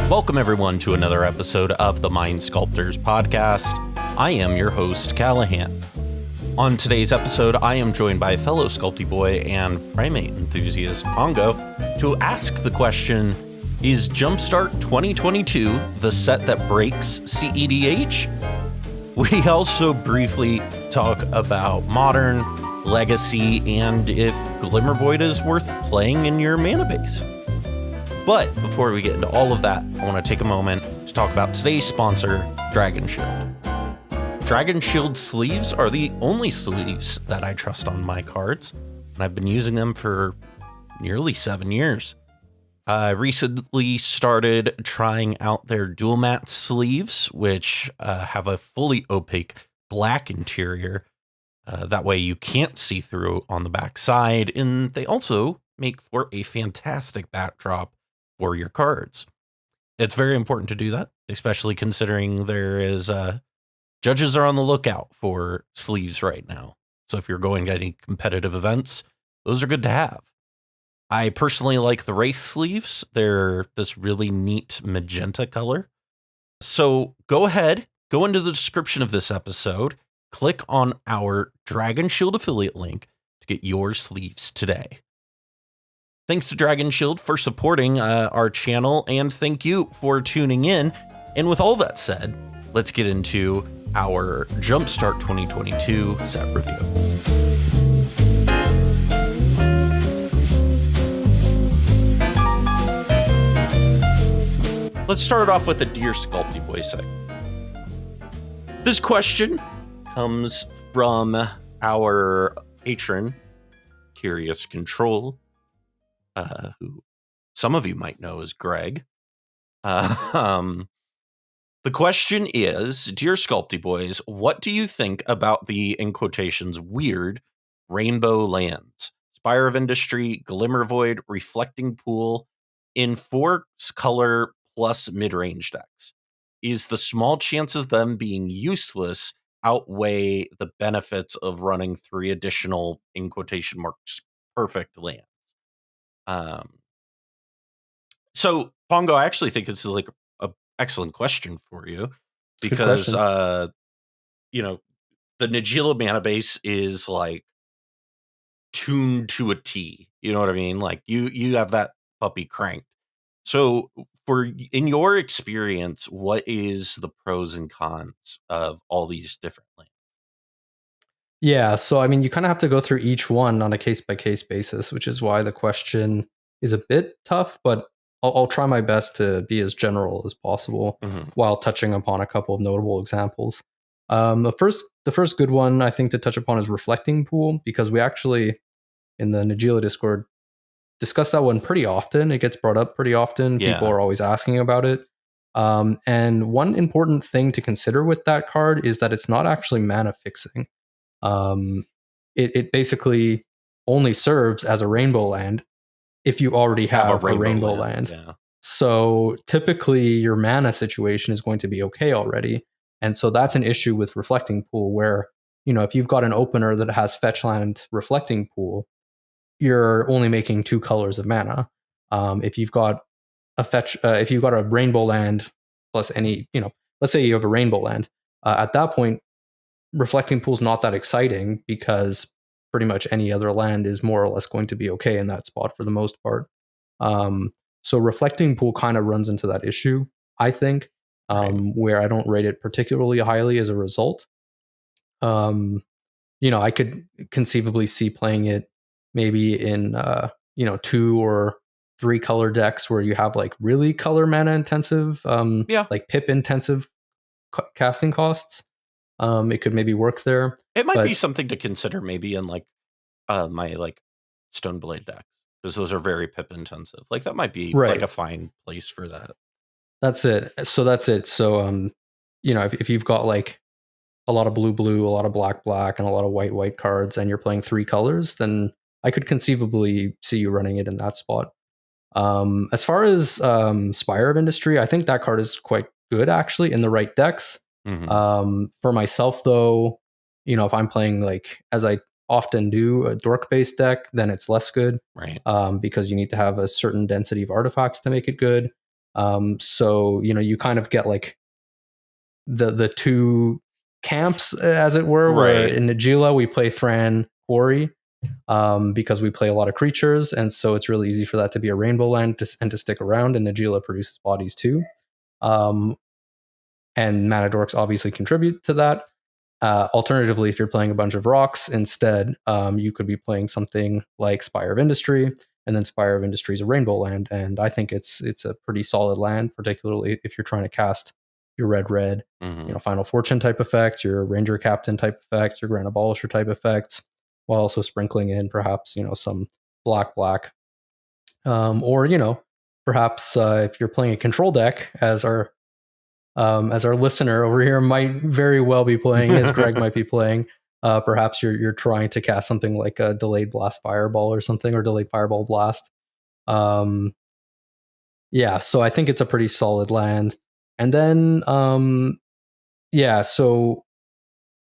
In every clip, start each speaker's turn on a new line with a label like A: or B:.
A: Welcome, everyone, to another episode of the Mind Sculptors podcast. I am your host, Callahan. On today's episode, I am joined by fellow Sculptybois and primate enthusiast Pongo to ask the question, is Jumpstart 2022 the set that breaks cEDH? We also briefly talk about Modern, Legacy, and if Glimmervoid is worth playing in your mana base. But before we get into all of that, I want to take a moment to talk about today's sponsor, Dragon Shield. Dragon Shield sleeves are the only sleeves that I trust on my cards, and I've been using them for nearly 7 years. I recently started trying out their dual matte sleeves, which have a fully opaque black interior. That way you can't see through on the back side, and they also make for a fantastic backdrop for your cards. It's very important to do that, especially considering there is judges are on the lookout for sleeves right now. So if you're going to any competitive events, those are good to have. I personally like the Wraith sleeves. They're this really neat magenta color. So go ahead, go into the description of this episode, click on our Dragon Shield affiliate link to get your sleeves today. Thanks to Dragon Shield for supporting our channel, and thank you for tuning in. And with all that said, let's get into our Jumpstart 2022 set review. Let's start off with a Dear Sculptybois segment. This question comes from our patron, Curious Control, who some of you might know as Greg. The question is, Dear Sculptybois, what do you think about the, in quotations, weird rainbow lands? Spire of Industry, Glimmervoid, Reflecting Pool in 4-color plus mid-range decks. Is the small chance of them being useless outweigh the benefits of running 3 additional, in quotation marks, perfect lands? So Pongo, I actually think it's like a excellent question for you because, the Najeela mana base is like tuned to a T. You know what I mean? Like you have that puppy cranked. So in your experience, what is the pros and cons of all these different lands?
B: Yeah, so I mean, you kind of have to go through each one on a case-by-case basis, which is why the question is a bit tough, but I'll try my best to be as general as possible while touching upon a couple of notable examples. The first good one I think to touch upon is Reflecting Pool, because we actually, in the Najeela Discord, discuss that one pretty often. It gets brought up pretty often. Yeah. People are always asking about it. And one important thing to consider with that card is that it's not actually mana fixing. It basically only serves as a rainbow land if you already have a rainbow land. Yeah. So typically your mana situation is going to be okay already. And so that's an issue with Reflecting Pool where, if you've got an opener that has fetch land Reflecting Pool, you're only making 2 colors of mana. If you've got a rainbow land plus any, let's say you have a rainbow land, at that point, Reflecting Pool is not that exciting because pretty much any other land is more or less going to be okay in that spot for the most part. So Reflecting Pool kind of runs into that issue, I think, where I don't rate it particularly highly as a result. I could conceivably see playing it maybe in 2 or 3 color decks where you have like really color mana intensive, like pip intensive casting costs. It could maybe work there.
A: It might be something to consider maybe in like my like Stoneblade decks, because those are very pip intensive. Like that might be like a fine place for that.
B: That's it. So if you've got like a lot of blue, a lot of black, and a lot of white cards, and you're playing 3 colors, then I could conceivably see you running it in that spot. As far as Spire of Industry, I think that card is quite good actually in the right decks. For myself though, if I'm playing like, as I often do, a dork based deck, then it's less good, right? Because you need to have a certain density of artifacts to make it good. So, you kind of get like the two camps, as it were, where in Najeela we play Thran Quarry, because we play a lot of creatures, and so it's really easy for that to be a rainbow land and to stick around, and Najeela produces bodies too. And Mana Dorks obviously contribute to that. Alternatively, if you're playing a bunch of rocks instead, you could be playing something like Spire of Industry, and then Spire of Industry is a rainbow land, and I think it's a pretty solid land, particularly if you're trying to cast your red, Final Fortune type effects, your Ranger Captain type effects, your Grand Abolisher type effects, while also sprinkling in perhaps some black, or perhaps if you're playing a control deck, as our listener over here might very well be playing, as Greg might be playing. Perhaps you're trying to cast something like a Delayed Blast Fireball or something, or Delayed Fireball Blast. So I think it's a pretty solid land. And then, so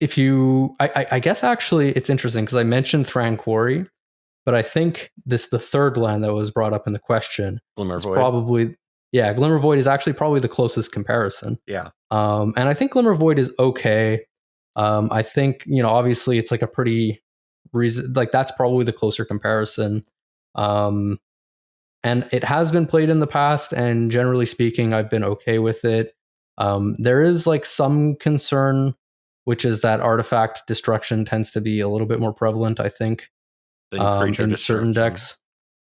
B: if you, I guess actually it's interesting because I mentioned Thran Quarry, but I think the third land that was brought up in the question is probably, Glimmervoid is actually probably the closest comparison.
A: Yeah.
B: And I think Glimmervoid is okay. I think, obviously it's like a pretty reason, like that's probably the closer comparison. And it has been played in the past, and generally speaking, I've been okay with it. There is like some concern, which is that artifact destruction tends to be a little bit more prevalent, I think, in certain decks.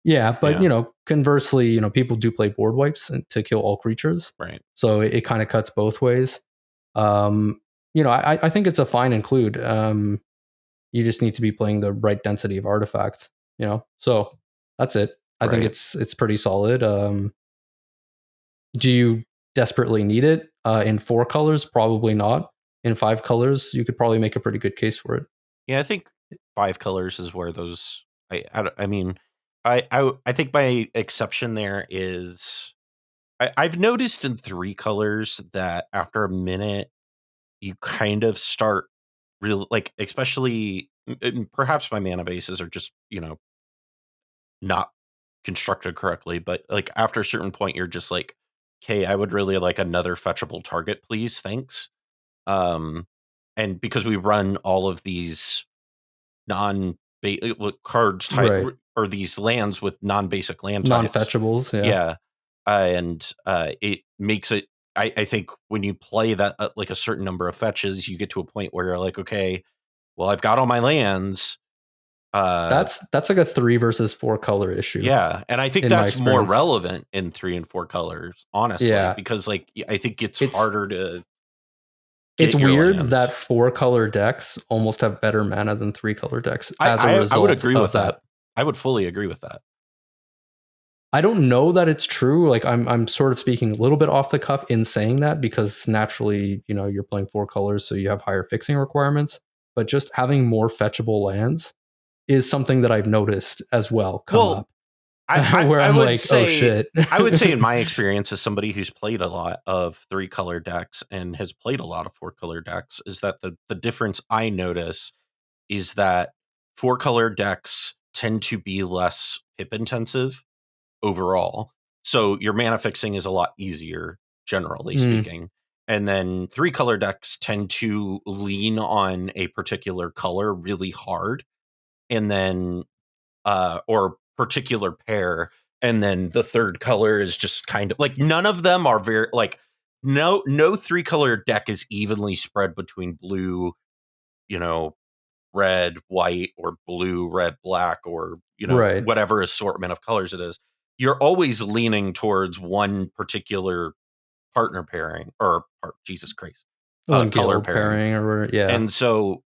B: Yeah, but conversely, people do play board wipes to kill all creatures.
A: Right. So
B: it kind of cuts both ways. I think it's a fine include. You just need to be playing the right density of artifacts. So that's it. I think it's pretty solid. Do you desperately need it in 4 colors? Probably not. In 5 colors, you could probably make a pretty good case for it.
A: Yeah, I think 5 colors is where those. I mean, I think my exception there is I've noticed in 3 colors that after a minute you kind of start really like, especially perhaps my mana bases are just not constructed correctly, but like after a certain point you're just like, okay, I would really like another fetchable target, please, thanks. And because we run all of these cards type or these lands with non-basic land types,
B: non-fetchables,
A: and it makes it. I think when you play that like a certain number of fetches, you get to a point where you're like, okay, well, I've got all my lands.
B: That's like a 3 versus 4 color issue.
A: Yeah, and I think that's more relevant in 3 and 4 colors, honestly, because like I think it's harder to.
B: It's weird that 4 color decks almost have better mana than 3 color decks. As a result,
A: I would agree with that. I would fully agree with that.
B: I don't know that it's true. Like I'm sort of speaking a little bit off the cuff in saying that, because naturally, you're playing 4 colors, so you have higher fixing requirements. But just having more fetchable lands is something that I've noticed as well come up. Where I'm like, oh shit.
A: I would say in my experience as somebody who's played a lot of 3 color decks and has played a lot of 4 color decks is that the difference I notice is that 4 color decks tend to be less pip intensive overall. So your mana fixing is a lot easier, generally speaking. And then 3 color decks tend to lean on a particular color really hard. And then, or particular pair. And then the third color is just kind of like, none of them are very like, no 3 color deck is evenly spread between blue, red, white, or blue, red, black, or, whatever assortment of colors it is. You're always leaning towards one particular partner pairing or Jesus Christ, color pairing. And so,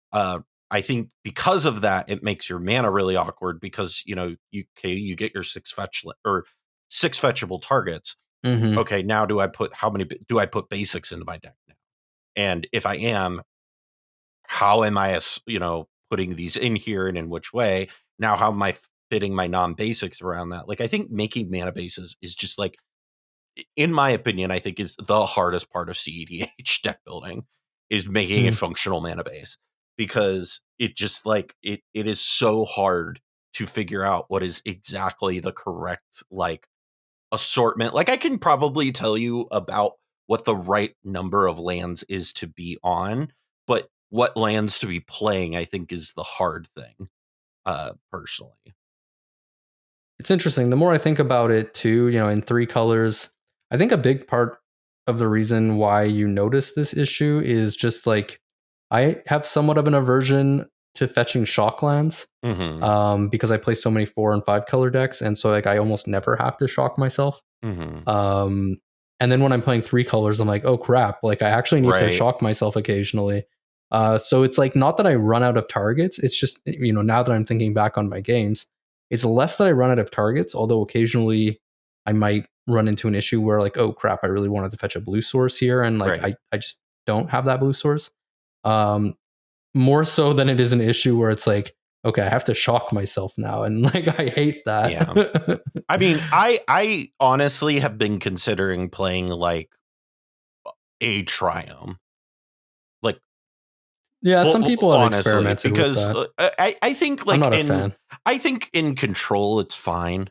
A: I think because of that, it makes your mana really awkward because, you get your 6 fetchable targets. Okay, now how many do I put basics into my deck now? And if I am, how am I, putting these in here and in which way? Now, how am I fitting my non-basics around that? Like, I think making mana bases is just like, in my opinion, I think is the hardest part of cEDH deck building is making a functional mana base. Because it just like it is so hard to figure out what is exactly the correct like assortment. Like I can probably tell you about what the right number of lands is to be on, but what lands to be playing, I think, is the hard thing, personally.
B: It's interesting. The more I think about it too, in 3 colors, I think a big part of the reason why you notice this issue is just like I have somewhat of an aversion to fetching shock lands because I play so many 4 and 5 color decks, and so like I almost never have to shock myself. And then when I'm playing 3 colors, I'm like, oh crap, like I actually need to shock myself occasionally. So it's like not that I run out of targets. It's just, now that I'm thinking back on my games, it's less that I run out of targets, although occasionally I might run into an issue where like, oh crap, I really wanted to fetch a blue source here, and like I just don't have that blue source. More so than it is an issue where it's like, okay, I have to shock myself now, and like I hate that.
A: Yeah. I mean, I honestly have been considering playing like a Triumph. Like,
B: yeah, some people have experimented
A: because
B: with that.
A: I think like
B: I'm not a fan.
A: I think in Control it's fine,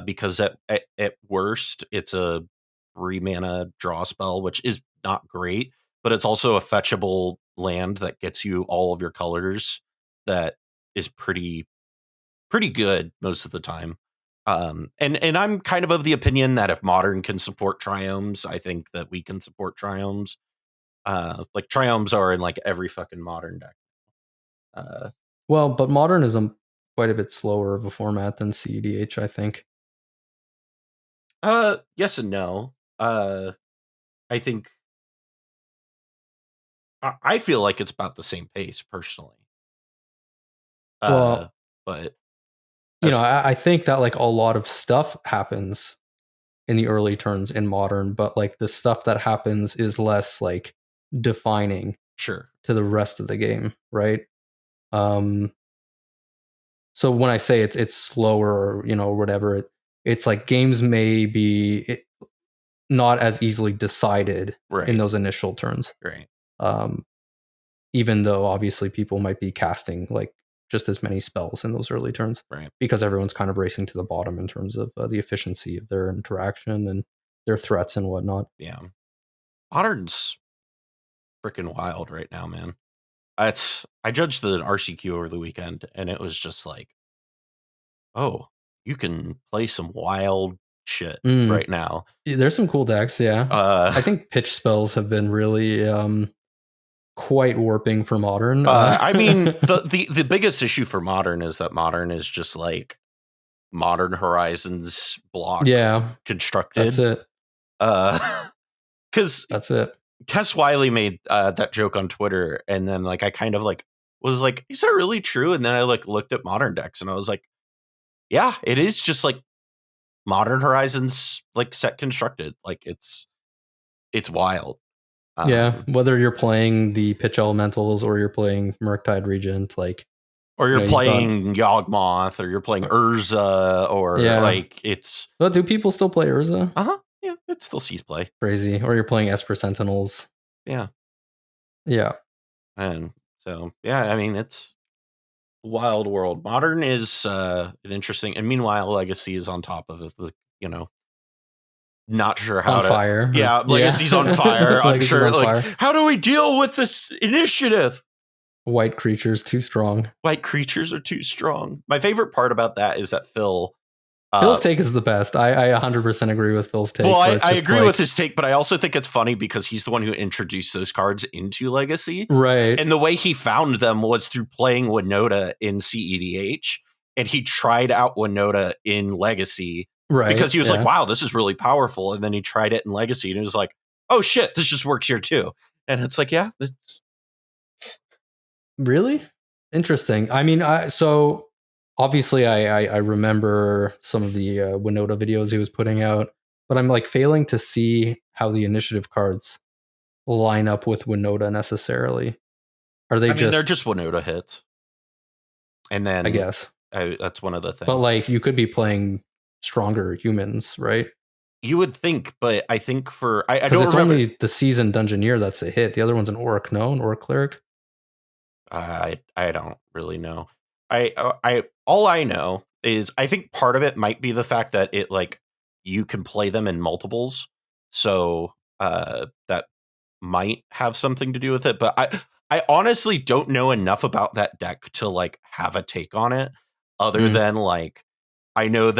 A: because at worst it's a 3 mana draw spell, which is not great, but it's also a fetchable land that gets you all of your colors. That is pretty good most of the time. And I'm kind of the opinion that if Modern can support Triumphs, I think that we can support Triumphs. Like Triumphs are in like every fucking Modern deck.
B: Well, but Modern is quite a bit slower of a format than cEDH, I think.
A: Yes and no. I think I feel like it's about the same pace personally.
B: Well,
A: but
B: I think that like a lot of stuff happens in the early turns in Modern, but like the stuff that happens is less like defining
A: sure
B: to the rest of the game, right? So when I say it's slower, or whatever, it's like games may be not as easily decided in those initial turns.
A: Right.
B: Even though obviously people might be casting like just as many spells in those early turns,
A: right?
B: Because everyone's kind of racing to the bottom in terms of the efficiency of their interaction and their threats and whatnot.
A: Yeah, Modern's freaking wild right now, man. I judged the RCQ over the weekend, and it was just like, oh, you can play some wild shit right now.
B: There's some cool decks, yeah. I think pitch spells have been really quite warping for Modern.
A: I mean, the biggest issue for Modern is that Modern is just like Modern Horizons block constructed.
B: That's it.
A: Because
B: that's it.
A: Kes Wiley made that joke on Twitter, and then like I kind of like was like, is that really true? And then I like looked at Modern decks, and I was like, yeah, it is just like Modern Horizons like set constructed. Like it's wild.
B: Yeah, whether you're playing the pitch elementals or you're playing Murktide Regent, like,
A: or you're playing Yawgmoth, or you're playing Urza, or like it's.
B: But do people still play Urza?
A: Yeah, it still sees play.
B: Crazy. Or you're playing Esper Sentinels.
A: Yeah. And so I mean it's wild world. Modern is an interesting, and meanwhile Legacy is on top of it. Not sure how
B: on fire.
A: Yeah, Legacy's on fire. Unsure. Like, how do we deal with this initiative?
B: White creatures too strong.
A: White creatures are too strong. My favorite part about that is that Phil's
B: take is the best. I 100% agree with Phil's take.
A: Well, I agree with his take, but I also think it's funny because he's the one who introduced those cards into Legacy.
B: Right.
A: And the way he found them was through playing Winota in cEDH, and he tried out Winota in Legacy.
B: Right.
A: Because he was like, wow, this is really powerful. And then he tried it in Legacy, and he was like, oh shit, this just works here too. And it's like, yeah.
B: Really? Interesting. I mean, so obviously I remember some of the Winota videos he was putting out, but I'm like failing to see how the initiative cards line up with Winota necessarily. Are they
A: they're just Winota hits. And then
B: I guess
A: that's one of the things.
B: But like you could be playing stronger humans, right?
A: You would think, but I think I don't
B: it's
A: remember.
B: Only the seasoned Dungeoneer that's a hit. The other one's an Orc, no? An Orc Cleric?
A: I don't really know. All I know is I think part of it might be the fact that it like you can play them in multiples. So that might have something to do with it. But I honestly don't know enough about that deck to like have a take on it, other than like I know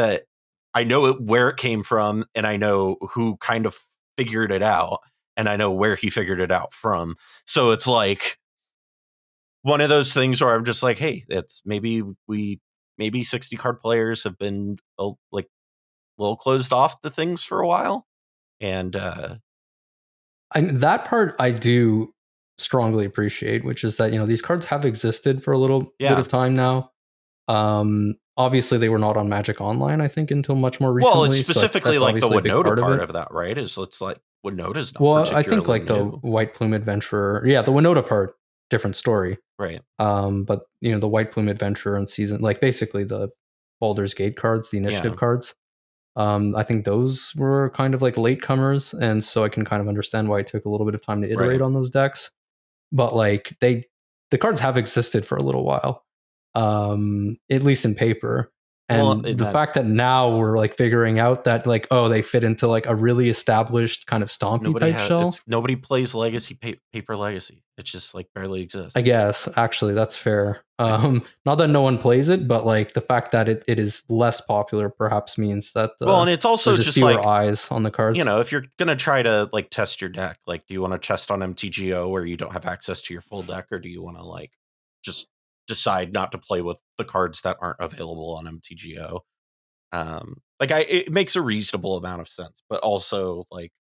A: where it came from, and I know who kind of figured it out, and I know where he figured it out from. So it's like one of those things where I'm just like, hey, it's maybe 60 card players have been like a little closed off to things for a while. And
B: that part I do strongly appreciate, which is that, these cards have existed for a little bit of time now. Obviously they were not on Magic Online, I think, until much more recently.
A: Well, it's specifically like the Winota part of that, right? It's like Winota's not particularly
B: I think like
A: new.
B: the White Plume Adventurer. Yeah, the Winota part, different story.
A: Right.
B: But the White Plume Adventurer and Season, like basically the Baldur's Gate cards, the initiative cards. I think those were kind of like latecomers, and so I can kind of understand why it took a little bit of time to iterate on those decks. But like the cards have existed for a little while, at least in paper. And the fact that now we're like figuring out that like, oh, they fit into like a really established kind of stompy type shell.
A: Nobody plays Legacy paper Legacy. It just like barely exists.
B: I guess actually that's fair. Not that no one plays it, but like the fact that it is less popular perhaps means that
A: and it's also just
B: fewer
A: like
B: eyes on the cards.
A: If you're gonna try to like test your deck, like do you want to test on MTGO where you don't have access to your full deck, or do you want to like just decide not to play with the cards that aren't available on MTGO? It makes a reasonable amount of sense, but also like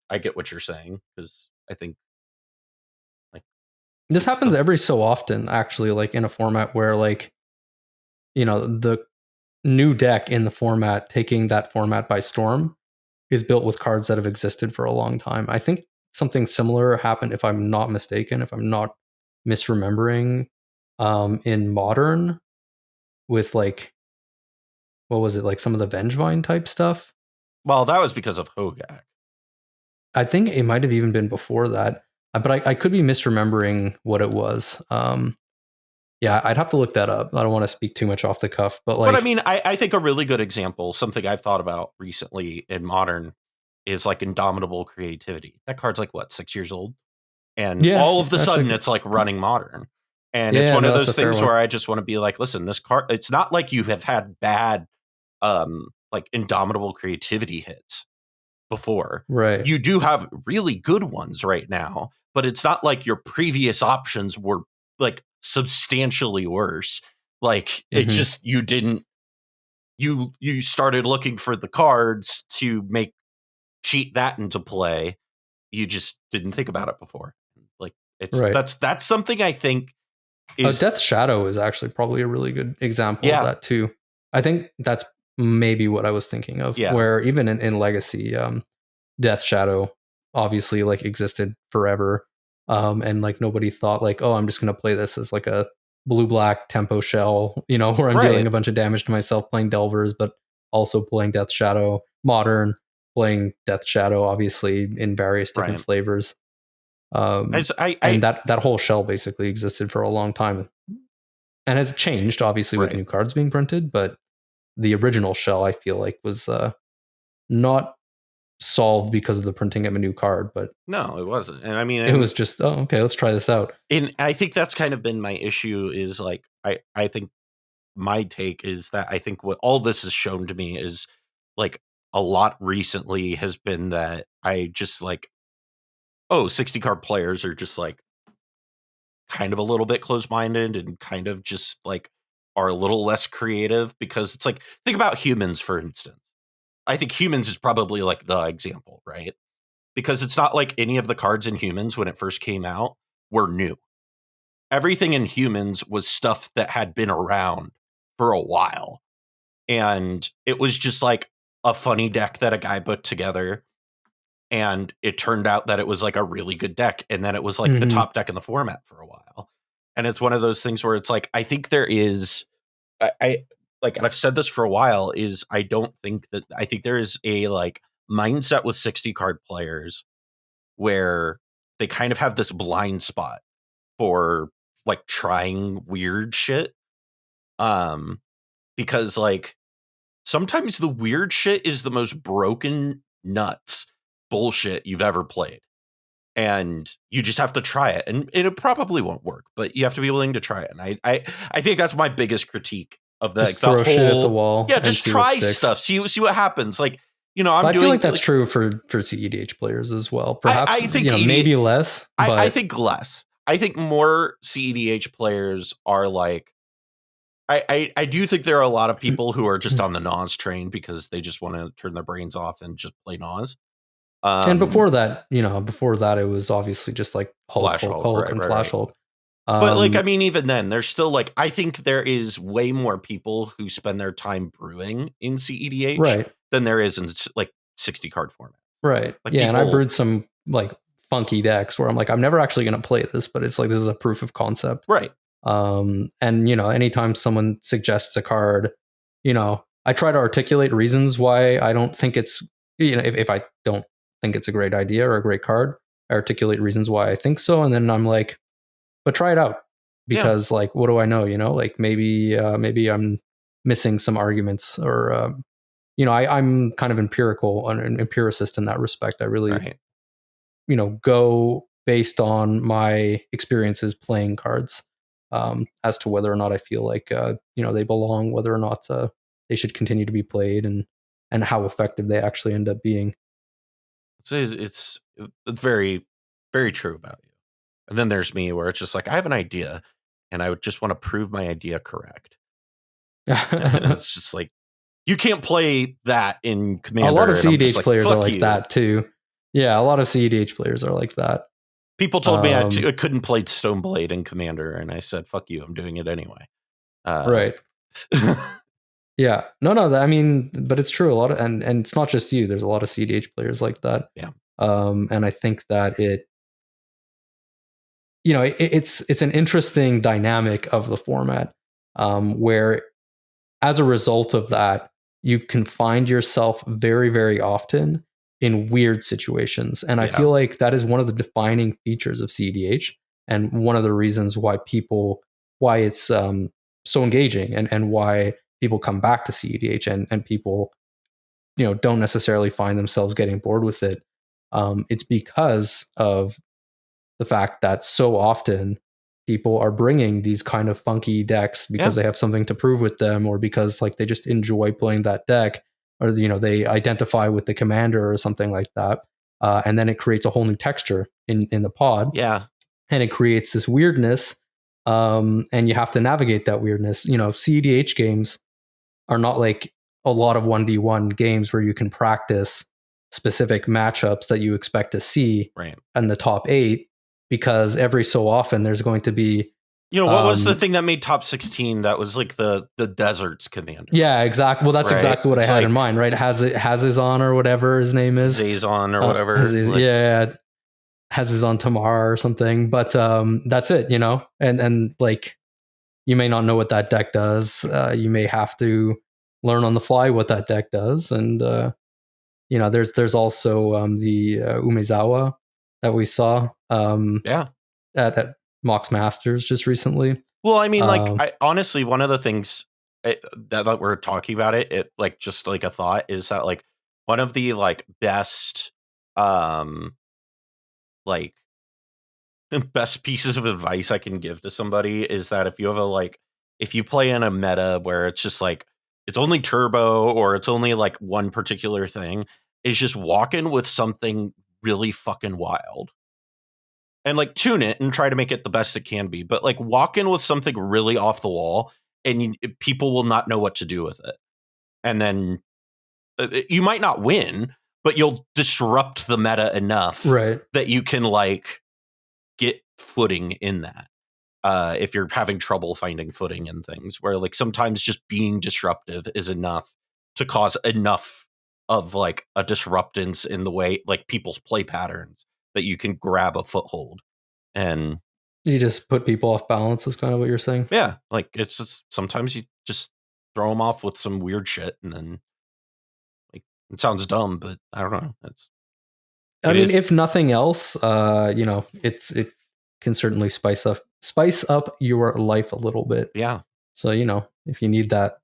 A: I get what you're saying, because I think like
B: this happens every so often, actually, like in a format where like the new deck in the format taking that format by storm is built with cards that have existed for a long time. I think something similar happened, if I'm not mistaken, if I'm not misremembering, in Modern with like, what was it, like some of the Vengevine type stuff?
A: Well, that was because of Hogak.
B: I think it might have even been before that, but I could be misremembering what it was. Yeah, I'd have to look that up. I don't want to speak too much off the cuff, but like,
A: but I mean, I think a really good example, something I've thought about recently in Modern, is like Indomitable Creativity. That card's like what, 6 years old, and all of the sudden it's like running Modern. And it's one of those things where I just want to be like, listen, this card, it's not like you have had bad, like Indomitable Creativity hits before.
B: Right.
A: You do have really good ones right now, but it's not like your previous options were like substantially worse. Like it just, you started looking for the cards to cheat that into play. You just didn't think about it before. Like that's something I think
B: Death Shadow is actually probably a really good example of that too. I think that's maybe what I was thinking of, where even in Legacy, Death Shadow obviously like existed forever, and like nobody thought like, oh, I'm just gonna play this as like a blue-black tempo shell, where I'm dealing a bunch of damage to myself playing Delvers, but also playing Death Shadow Modern, playing Death Shadow obviously in various different flavors. And that whole shell basically existed for a long time and has changed obviously with new cards being printed, but the original shell I feel like was not solved because of the printing of a new card. But
A: no, it wasn't. And I mean,
B: it was just, oh, okay, let's try this out.
A: And I think that's kind of been my issue, is like I think my take is that I think what all this has shown to me is like a lot recently has been that I just like, 60 card players are just like kind of a little bit closed-minded and kind of just like are a little less creative, because it's like, think about Humans, for instance. I think Humans is probably like the example, right? Because it's not like any of the cards in Humans when it first came out were new. Everything in Humans was stuff that had been around for a while. And it was just like a funny deck that a guy put together. And it turned out that it was like a really good deck. And then it was like the top deck in the format for a while. And it's one of those things where it's like, I think there is, and I've said this for a while, is I think there is a like mindset with 60 card players where they kind of have this blind spot for like trying weird shit. Because like sometimes the weird shit is the most broken nuts bullshit you've ever played. And you just have to try it. And it probably won't work, but you have to be willing to try it. And I think that's my biggest critique of
B: just throw
A: the
B: shit at the wall.
A: Yeah, just try stuff. See what happens. Like, you know,
B: I feel like that's true for cEDH players as well. Perhaps
A: I think
B: maybe less. But
A: I think less. I think more cEDH players are like, I do think there are a lot of people who are just on the Nas train because they just want to turn their brains off and just play Nas.
B: And before that, it was obviously just like Hulk and Flash Hulk.
A: But like, I mean, even then, there's still like, I think there is way more people who spend their time brewing in cEDH than there is in like 60 card format.
B: Right.
A: Like,
B: and I brewed some like funky decks where I'm like, I'm never actually going to play this, but it's like, this is a proof of concept.
A: Right.
B: And anytime someone suggests a card, I try to articulate reasons why I don't think it's, if I don't think it's a great idea or a great card, I articulate reasons why I think so. And then I'm like, but try it out, because like, what do I know? Like maybe I'm missing some arguments, or, I'm kind of an empiricist in that respect. I really, go based on my experiences playing cards, as to whether or not I feel like, they belong, whether or not they should continue to be played, and how effective they actually end up being.
A: It's very, very true about you. And then there's me, where it's just like, I have an idea and I would just want to prove my idea correct. And it's just like, you can't play that in Commander.
B: A lot of cEDH players are like that too. Yeah, a lot of cEDH players are like that.
A: People told me I couldn't play Stoneblade in Commander, and I said, fuck you, I'm doing it anyway.
B: Right. Yeah. No, I mean, but it's true. A lot of, and it's not just you. There's a lot of cEDH players like that.
A: Yeah.
B: And I think that it's an interesting dynamic of the format, where as a result of that, you can find yourself very, very often in weird situations. And I feel like that is one of the defining features of cEDH, and one of the reasons why it's so engaging, and why people come back to cEDH, and people, don't necessarily find themselves getting bored with it. It's because of the fact that so often people are bringing these kind of funky decks because they have something to prove with them, or because like they just enjoy playing that deck, or they identify with the commander or something like that. And then it creates a whole new texture in the pod.
A: Yeah.
B: And it creates this weirdness. And you have to navigate that weirdness. cEDH games are not like a lot of 1v1 games where you can practice specific matchups that you expect to see in the top 8, because every so often there's going to be,
A: what was the thing that made top 16? That was like the Deserts commander.
B: Yeah, exactly. Well, that's exactly what I had in mind, right? Hazizon or whatever his name is.
A: Zazon or whatever.
B: Hazizon Tamar or something. But that's it, and like, you may not know what that deck does. You may have to learn on the fly what that deck does. And, there's also the Umezawa that we saw at Mox Masters just recently.
A: Well, I mean, like, honestly, one of the things that we're talking about it like, just like a thought, is that like one of the like best like best pieces of advice I can give to somebody is that if you play in a meta where it's just like, it's only turbo, or it's only like one particular thing, is just walk in with something really fucking wild and like tune it and try to make it the best it can be. But like, walk in with something really off the wall, and people will not know what to do with it. And then you might not win, but you'll disrupt the meta enough that you can like get footing in that. If you're having trouble finding footing in things, where like sometimes just being disruptive is enough to cause enough of like a disruptance in the way like people's play patterns that you can grab a foothold, and
B: you just put people off balance is kind of what you're saying.
A: Yeah. Like, it's just, sometimes you just throw them off with some weird shit, and then like, it sounds dumb, but I don't know.
B: I mean, if nothing else, it can certainly spice up your life a little bit.
A: Yeah.
B: So, if you need that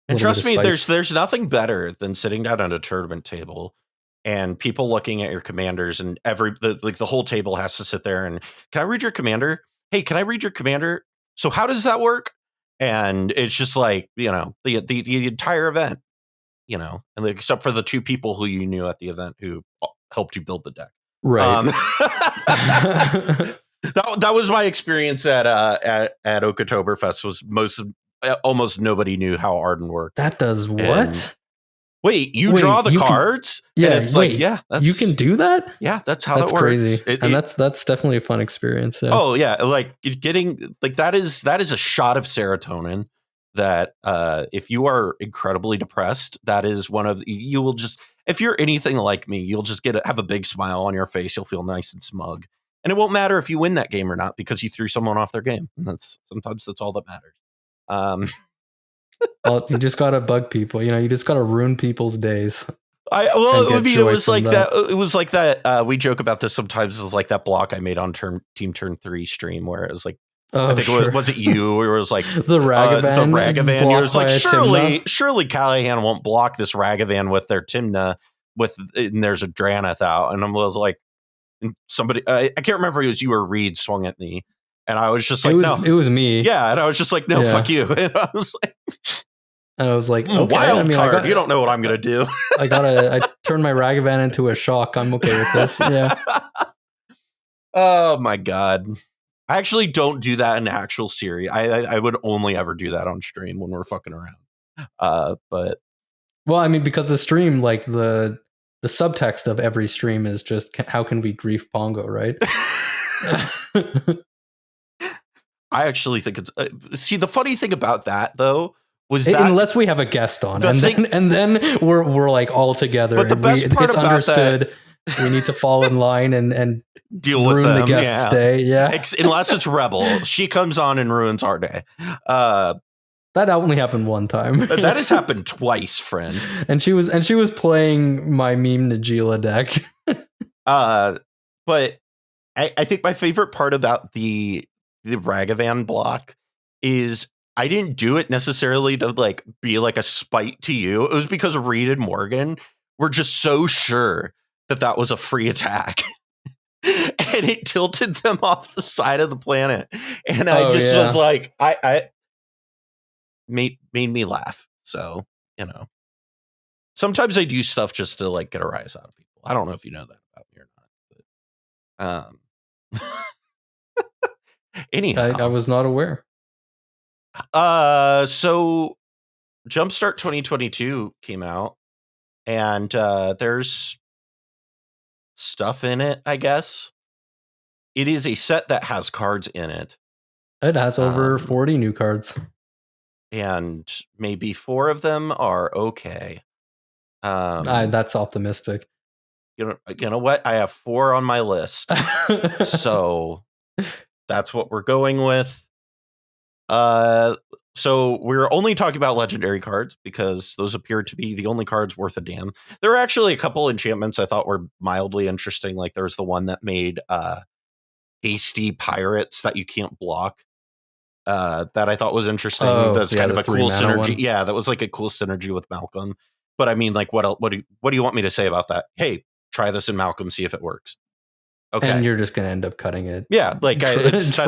A: And trust me, there's nothing better than sitting down at a tournament table and people looking at your commanders, and the whole table has to sit there and, can I read your commander? Hey, can I read your commander? So how does that work? And it's just like, the entire event, and except for the two people who you knew at the event who helped you build the deck.
B: Right.
A: That was my experience at Oktoberfest. Was almost nobody knew how Arden worked.
B: That does what?
A: Wait, draw the cards?
B: Yeah,
A: and it's
B: you can do that?
A: Yeah, that's how that works.
B: Crazy. And that's definitely a fun experience. Yeah.
A: Oh yeah, like getting that is a shot of serotonin that if you are incredibly depressed, that is one of you will just, if you're anything like me, you'll just have a big smile on your face. You'll feel nice and smug. And it won't matter if you win that game or not because you threw someone off their game. And sometimes that's all that matters.
B: Well, you just gotta bug people. You just gotta ruin people's days.
A: It was like that. It was like that. We joke about this sometimes. It's like that block I made on Team Turn 3 stream where it was like, I think was it you? Or it was like
B: the Ragavan.
A: You was like, surely Callahan won't block this Ragavan with their Timna and there's a Draneth out. And I was like, somebody, I can't remember if it was you or Reed swung at me. And I was just like, no,
B: it was me.
A: Yeah. And I was just like, no, fuck you. And I was like,
B: okay,
A: wild card. You don't know what I'm going to do.
B: I turned my Ragavan into a shock. I'm okay with this. Yeah.
A: Oh my God. I actually don't do that in actual series. I would only ever do that on stream when we're fucking around. But
B: well, I mean, because the stream, like the subtext of every stream is just how can we grief Pongo, right?
A: I actually think it's see, the funny thing about that though was that
B: unless we have a guest on and then we're like all together.
A: But the best part
B: it's
A: about
B: understood. We need to fall in line and
A: deal with them.
B: The guest's day. Yeah.
A: Unless it's Rebel. She comes on and ruins our day.
B: That only happened one time.
A: That has happened twice, friend.
B: And she was playing my meme Najila deck.
A: But I think my favorite part about the Ragavan block is I didn't do it necessarily to like be like a spite to you. It was because Reed and Morgan were just so sure that was a free attack. And it tilted them off the side of the planet. And I was like, I made me laugh. So, sometimes I do stuff just to like get a rise out of people. I don't know if you know that about me or not. But, anyhow,
B: I was not aware.
A: So Jumpstart 2022 came out, and there's stuff in it, I guess. It is a set that has cards in it.
B: It has over 40 new cards.
A: And maybe 4 of them are okay.
B: That's optimistic.
A: You know what? I have 4 on my list. So that's what we're going with. So we're only talking about legendary cards because those appear to be the only cards worth a damn. There were actually a couple enchantments I thought were mildly interesting. Like there was the one that made hasty pirates that you can't block. That I thought was interesting. That's kind of a cool synergy. One. Yeah, that was like a cool synergy with Malcolm. But I mean, like, what else? What do you want me to say about that? Hey, try this in Malcolm, see if it works. Okay,
B: and you're just gonna end up cutting it.
A: Yeah, like
B: that's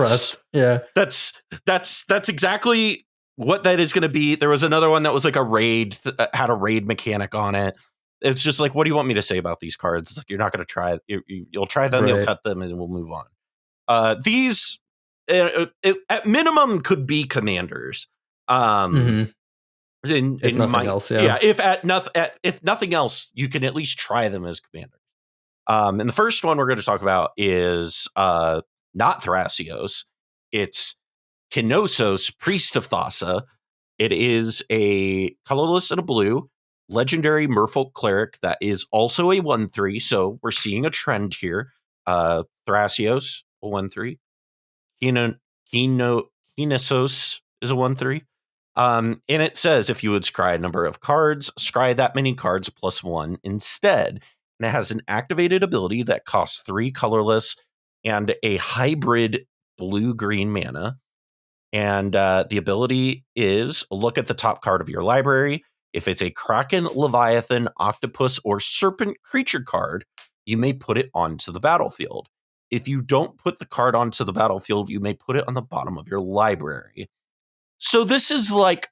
A: exactly what that is going to be. There was another one that was like a raid, had a raid mechanic on it. It's just like, what do you want me to say about these cards? It's like, you're not going to try it. You'll try them, right. You'll cut them, and we'll move on. These. At minimum could be commanders.
B: If nothing else, yeah.
A: If nothing else, you can at least try them as commanders. And the first one we're going to talk about is not Thrasios. It's Kenessos, Priest of Thassa. It is a colorless and a blue legendary merfolk cleric that is also a 1/3. So we're seeing a trend here. Thrasios, a 1/3. Kenessos is a 1/3. And it says if you would scry a number of cards, scry that many cards +1 instead. And it has an activated ability that costs 3 colorless and a hybrid blue-green mana. And the ability is look at the top card of your library. If it's a Kraken, Leviathan, Octopus, or Serpent creature card, you may put it onto the battlefield. If you don't put the card onto the battlefield, you may put it on the bottom of your library. So this is like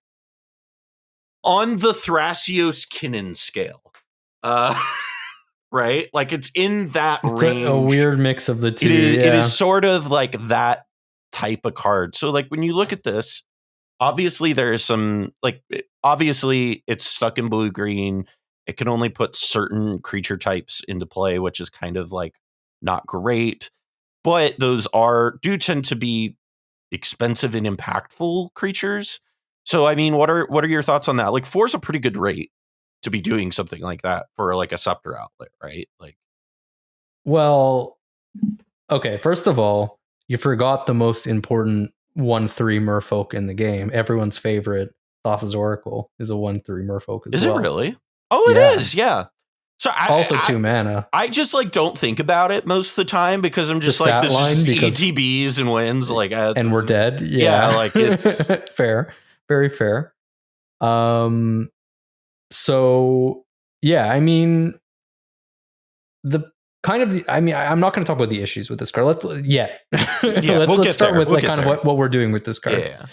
A: on the Thrasios Kinnan scale. Right? Like it's in that range.
B: A weird mix of the two.
A: It is sort of like that type of card. So like when you look at this, obviously there is some like obviously it's stuck in blue-green. It can only put certain creature types into play, which is kind of like not great. But those do tend to be expensive and impactful creatures. So I mean, what are your thoughts on that? Like 4 is a pretty good rate to be doing something like that for like a Scepter outlet, right? Like,
B: well, okay. First of all, you forgot the most important 1/3 merfolk in the game. Everyone's favorite, Thassa's Oracle, is a 1/3 merfolk as well.
A: Is it really? Oh, it is. Yeah. So
B: also 2 mana.
A: I just like don't think about it most of the time because I'm just like, this is ETBs and wins, like,
B: and we're dead.
A: Yeah, like it's
B: fair, very fair. So yeah, I mean, I'm not going to talk about the issues with this card. Let's start with kind of what we're doing with this card.
A: Yeah.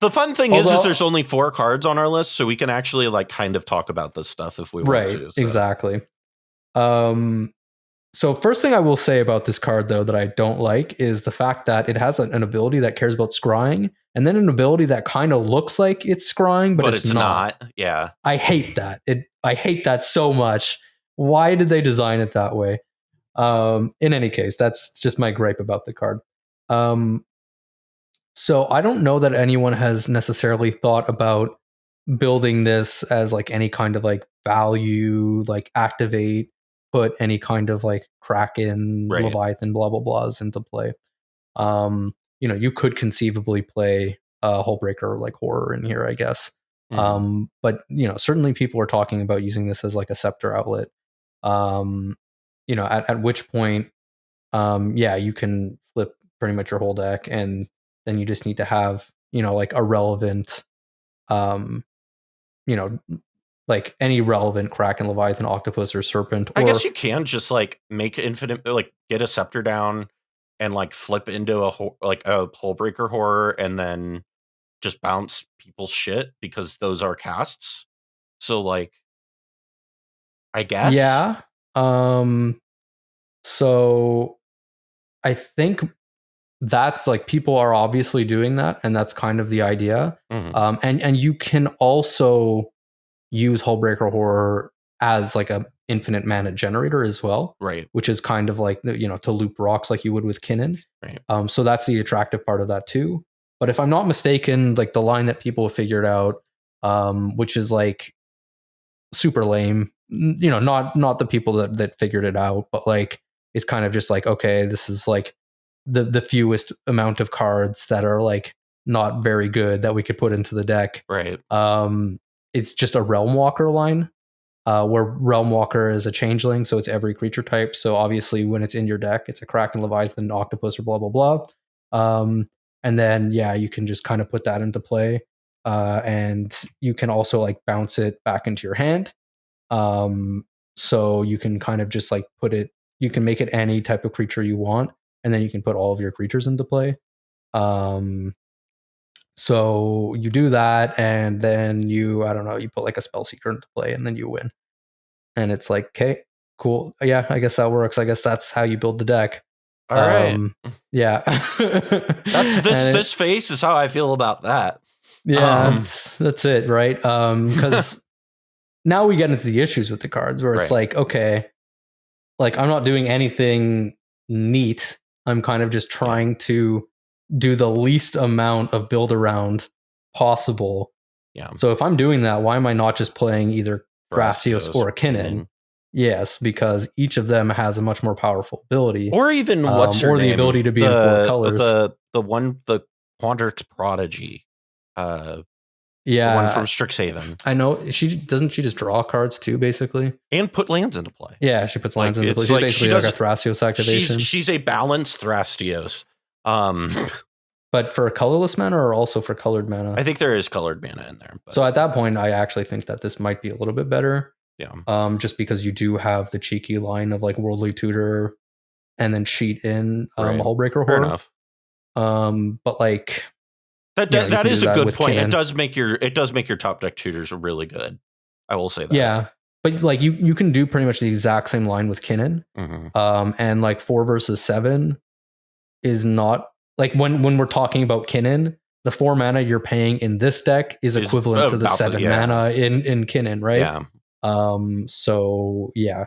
A: The fun thing is there's only 4 cards on our list, so we can actually like kind of talk about this stuff if we want to. So.
B: Exactly. So first thing I will say about this card, though, that I don't like is the fact that it has an ability that cares about scrying, and then an ability that kind of looks like it's scrying, but it's not.
A: Yeah.
B: I hate that. I hate that so much. Why did they design it that way? In any case, that's just my gripe about the card. So I don't know that anyone has necessarily thought about building this as like any kind of like value, like activate, put any kind of like Kraken, Leviathan, blah, blah, blahs into play. You could conceivably play a Hullbreaker like horror in here, I guess. But certainly people are talking about using this as like a Scepter outlet. At which point, you can flip pretty much your whole deck, and then you just need to have, like a relevant, like any relevant Kraken, Leviathan, Octopus, or Serpent.
A: I guess you can just like make infinite, like get a Scepter down and like flip into a Hullbreaker horror, and then just bounce people's shit because those are casts. So like, I guess.
B: Yeah. So I think that's like people are obviously doing that, and that's kind of the idea. And you can also use Hullbreaker horror as like a infinite mana generator as well,
A: right? Which
B: is kind of like to loop rocks like you would with Kinnan,
A: right?
B: So that's the attractive part of that too. But if I'm not mistaken, like the line that people have figured out, which is like super lame, not the people that figured it out, but like it's kind of just like, okay, this is like the fewest amount of cards that are like not very good that we could put into the deck,
A: right?
B: It's just a Realm Walker line, where Realm Walker is a changeling, so it's every creature type. So obviously when it's in your deck, it's a Kraken, Leviathan, Octopus, or blah blah blah. And then you can just kind of put that into play, and you can also like bounce it back into your hand. So you can kind of just like you can make it any type of creature you want, and then you can put all of your creatures into play. So you do that, and then you put like a Spellseeker into play, and then you win. And it's like, okay, cool. Yeah, I guess that works. I guess that's how you build the deck.
A: All right.
B: Yeah.
A: This face is how I feel about that.
B: Yeah, that's it, right? Because now we get into the issues with the cards where it's like, okay, like I'm not doing anything neat. I'm kind of just trying to do the least amount of build around possible.
A: Yeah.
B: So if I'm doing that, why am I not just playing either Thrasios or Kinnan? Yes, because each of them has a much more powerful ability,
A: or even
B: the ability to be in 4 colors.
A: The Quandrix Prodigy, the one from Strixhaven.
B: I know she just draw cards too, basically,
A: and put lands into play.
B: Yeah, she puts lands into play. She's basically like a Thrasios activation.
A: She's a balanced Thrasios.
B: But for colorless mana or also for colored mana?
A: I think there is colored mana in there. But
B: so at that point, I actually think that this might be a little bit better.
A: yeah.
B: Just because you do have the cheeky line of like Worldly Tutor and then cheat in Hullbreaker
A: Fair
B: Horror.
A: enough.
B: But like
A: that is a good point.
B: Kinnan.
A: It does make your top deck tutors really good. I will say that.
B: Yeah. But like you can do pretty much the exact same line with Kinnan.
A: Mm-hmm.
B: And like 4 versus 7 is not like when we're talking about Kinnan, the 4 mana you're paying in this deck is equivalent to the 7 mana in Kinnan, right?
A: Yeah.
B: So yeah,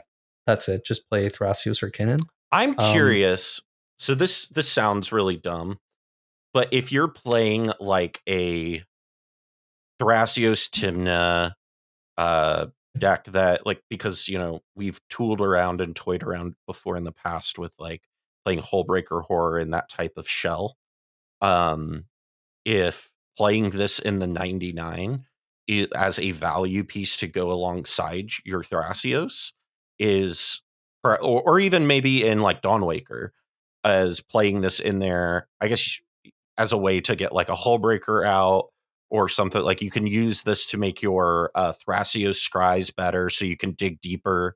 B: that's it. Just play Thrasios or Kinnan.
A: I'm curious. So this sounds really dumb, but if you're playing like a Thrasios Tymna deck that like, because we've tooled around and toyed around before in the past with like playing Hullbreaker Horror in that type of shell. If playing this in the 99 as a value piece to go alongside your Thrasios is, or even maybe in like Dawnwaker, as playing this in there, I guess as a way to get like a Hullbreaker out or something. Like you can use this to make your Thrasios scries better so you can dig deeper.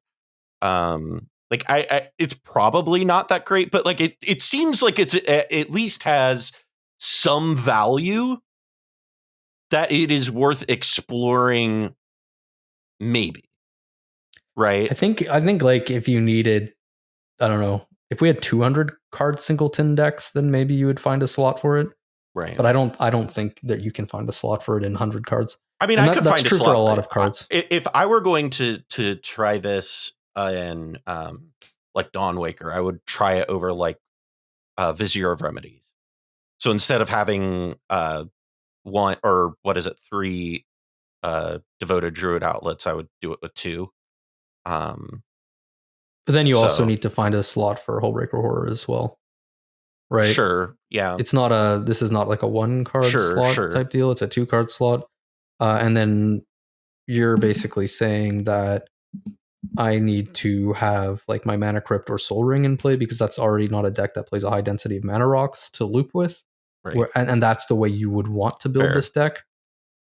A: Like I it's probably not that great, but like it seems like it at least has some value that it is worth exploring, maybe. Right?
B: I think like if you needed, I don't know, if we had 200 card singleton decks, then maybe you would find a slot for it.
A: Right.
B: But I don't think that you can find a slot for it in 100 cards.
A: I mean, I could find a slot
B: for a lot of cards.
A: If I were going to try this in like Dawnwaker, I would try it over like Vizier of Remedies. So instead of having 3 devoted druid outlets, I would do it with 2.
B: But then you also need to find a slot for Hullbreaker Horror as well. Right.
A: Sure. Yeah.
B: This is not like a 1 card slot type deal. It's a 2 card slot. And then you're basically saying that I need to have like my Mana Crypt or Soul Ring in play because that's already not a deck that plays a high density of mana rocks to loop with.
A: Right.
B: And that's the way you would want to build this deck.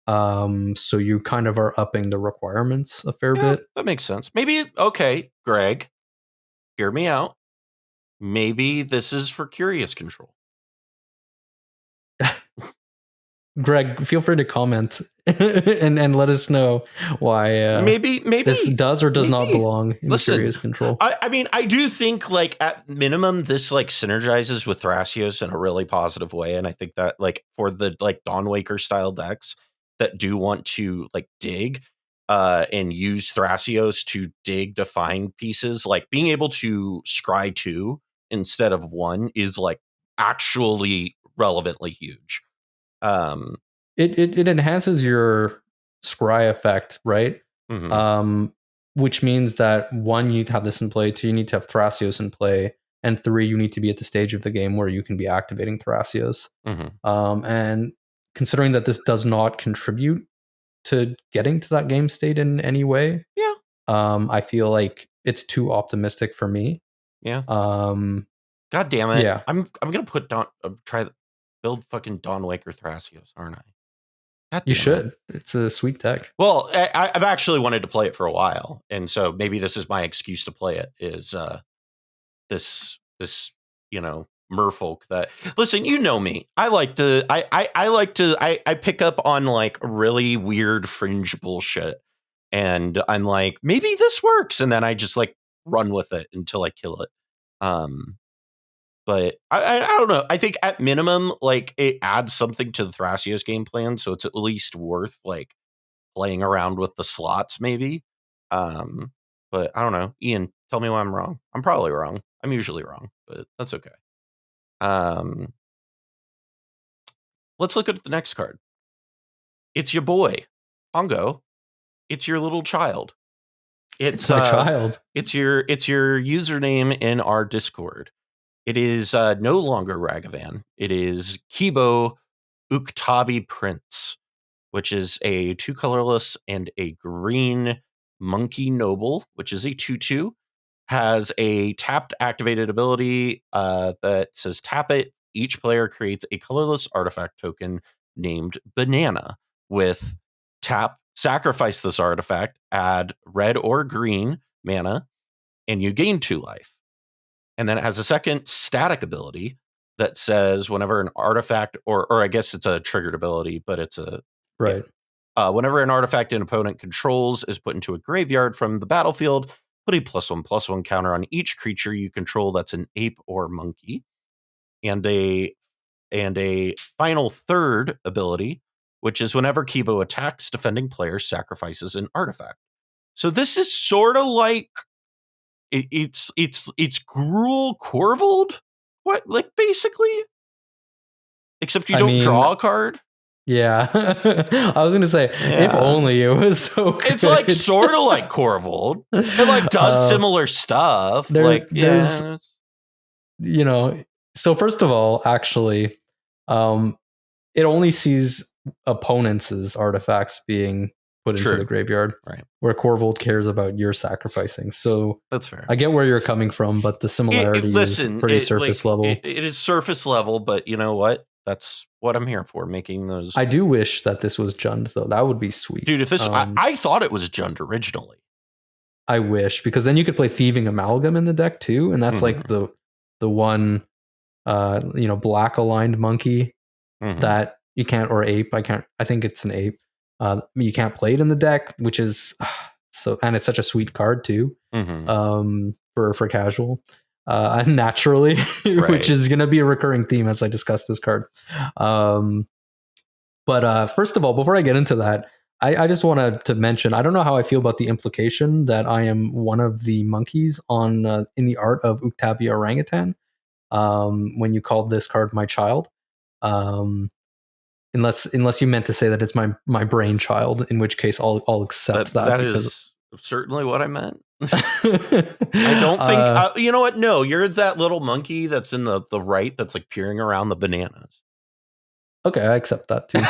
B: So you kind of are upping the requirements a fair bit.
A: That makes sense. Maybe, okay, Greg, hear me out. Maybe this is for Curious Control.
B: Greg, feel free to comment and let us know why
A: maybe
B: this does or does not belong in Curious Control.
A: I mean, I do think like at minimum this like synergizes with Thrasios in a really positive way, and I think that like for the like Dawnwaker style decks that do want to like dig and use Thrasios to dig to find pieces, like being able to scry 2 instead of 1 is like actually relevantly huge.
B: It enhances your scry effect, right?
A: Mm-hmm.
B: Which means that 1, you need to have this in play, 2, you need to have Thrasios in play, and 3, you need to be at the stage of the game where you can be activating Thrasios.
A: Mm-hmm.
B: And considering that this does not contribute to getting to that game state in any way, I feel like it's too optimistic for me.
A: Yeah. God damn it.
B: Yeah.
A: I'm gonna put build fucking Dawnwaker Thrasios, aren't I?
B: You should. It's a sweet deck.
A: Well, I've actually wanted to play it for a while, and so maybe this is my excuse to play it. Is this merfolk that listen? You know me. I pick up on like really weird fringe bullshit, and I'm like, maybe this works, and then I just like run with it until I kill it. But I don't know. I think at minimum, like it adds something to the Thrasios game plan, so it's at least worth like playing around with the slots, maybe. But I don't know. Ian, tell me why I'm wrong. I'm probably wrong. I'm usually wrong, but that's okay. Let's look at the next card. It's your boy, Pongo. It's your little child.
B: It's my child.
A: It's your username in our Discord. It is no longer Ragavan. It is Kibo Uktabi Prince, which is a 2 colorless and a green monkey noble, which is a 2/2. Has a tapped activated ability that says tap it. each player creates a colorless artifact token named Banana with tap, sacrifice this artifact, add red or green mana, and you gain 2 life. And then it has a second static ability that says whenever an artifact, or I guess it's a triggered ability, but it's a...
B: Right.
A: Whenever an artifact an opponent controls is put into a graveyard from the battlefield, put a +1/+1 counter on each creature you control that's an ape or monkey. And a final third ability, which is whenever Kibo attacks defending players, sacrifices an artifact. So this is sort of like it's Gruul Korvold, what, like, basically, except you don't draw a card.
B: Yeah, I was gonna say, if only it was so good.
A: It's like sort of like Korvold. It like does similar stuff.
B: There's, you know. So first of all, actually, it only sees opponents' artifacts being put into the graveyard,
A: right? Where
B: Korvold cares about your sacrificing. So
A: that's fair.
B: I get where you're coming from, but the similarity is pretty surface level.
A: It is surface level, but you know what? That's what I'm here for, making those.
B: I do wish that this was Jund, though. That would be sweet.
A: Dude, if this... I thought it was Jund originally.
B: I wish, because then you could play Thieving Amalgam in the deck, too. And that's like the one, black aligned monkey that you can't... Or ape. I think it's an ape. You can't play it in the deck, which is... so, and it's such a sweet card, too, for casual. Naturally, which is going to be a recurring theme as I discuss this card. But first of all, before I get into that, I just wanted to mention, I don't know how I feel about the implication that I am one of the monkeys in the art of Uktabi Orangutan, when you called this card my child. Unless you meant to say that it's my brainchild, in which case I'll accept that.
A: That is certainly what I meant. I don't think you know what? No, you're that little monkey that's in the right that's like peering around the bananas.
B: Okay, I accept that too.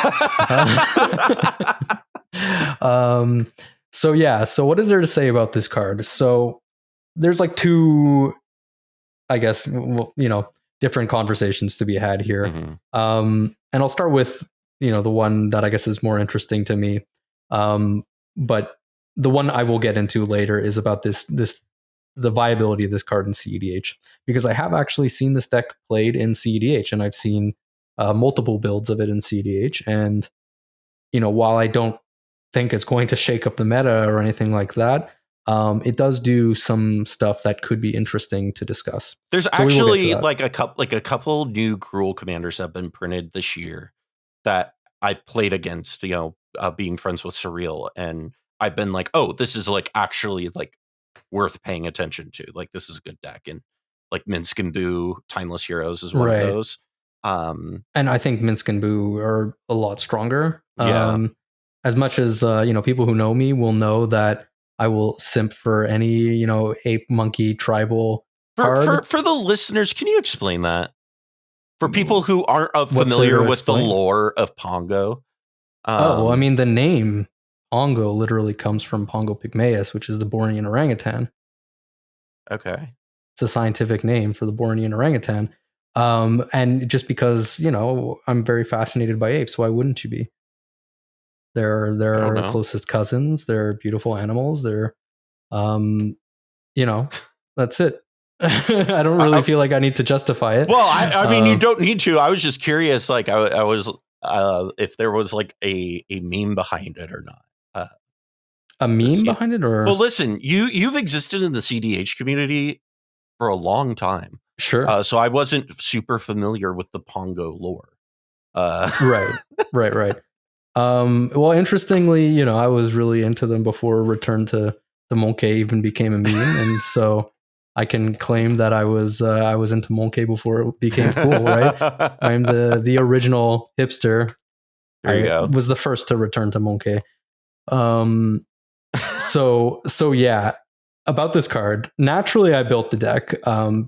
B: So what is there to say about this card? So there's like 2, I guess, different conversations to be had here. And I'll start with the one that I guess is more interesting to me. But the one I will get into later is about the viability of this card in cEDH, because I have actually seen this deck played in cEDH, and I've seen multiple builds of it in cEDH. And, while I don't think it's going to shake up the meta or anything like that, it does do some stuff that could be interesting to discuss.
A: There's actually like a couple new Gruul commanders have been printed this year that I've played against, being friends with Surreal, and I've been like, oh, this is like actually like worth paying attention to. Like, this is a good deck. And like Minsc and Boo, Timeless Heroes is one of those.
B: And I think Minsc and Boo are a lot stronger. As much as, people who know me will know that I will simp for any, ape, monkey, tribal card.
A: For the listeners, can you explain that? For people who aren't familiar with the lore of Pongo.
B: The name Pongo literally comes from Pongo pygmaeus, which is the Bornean orangutan.
A: Okay.
B: It's a scientific name for the Bornean orangutan. And just because, I'm very fascinated by apes, why wouldn't you be? They're our closest cousins. They're beautiful animals. They're, that's it. I don't really feel like I need to justify it.
A: Well, I mean, you don't need to. I was just curious, like, I was, if there was like a meme behind it or not.
B: A meme behind it, or?
A: Well, listen, you've existed in the cEDH community for a long time.
B: Sure.
A: So I wasn't super familiar with the Pongo lore.
B: Right. Well, interestingly, I was really into them before Return to the Monkey even became a meme, and so I can claim that I was into Monkey before it became cool, right? I'm the original hipster.
A: There you go.
B: Was the first to return to Monkey. So yeah, about this card. Naturally, I built the deck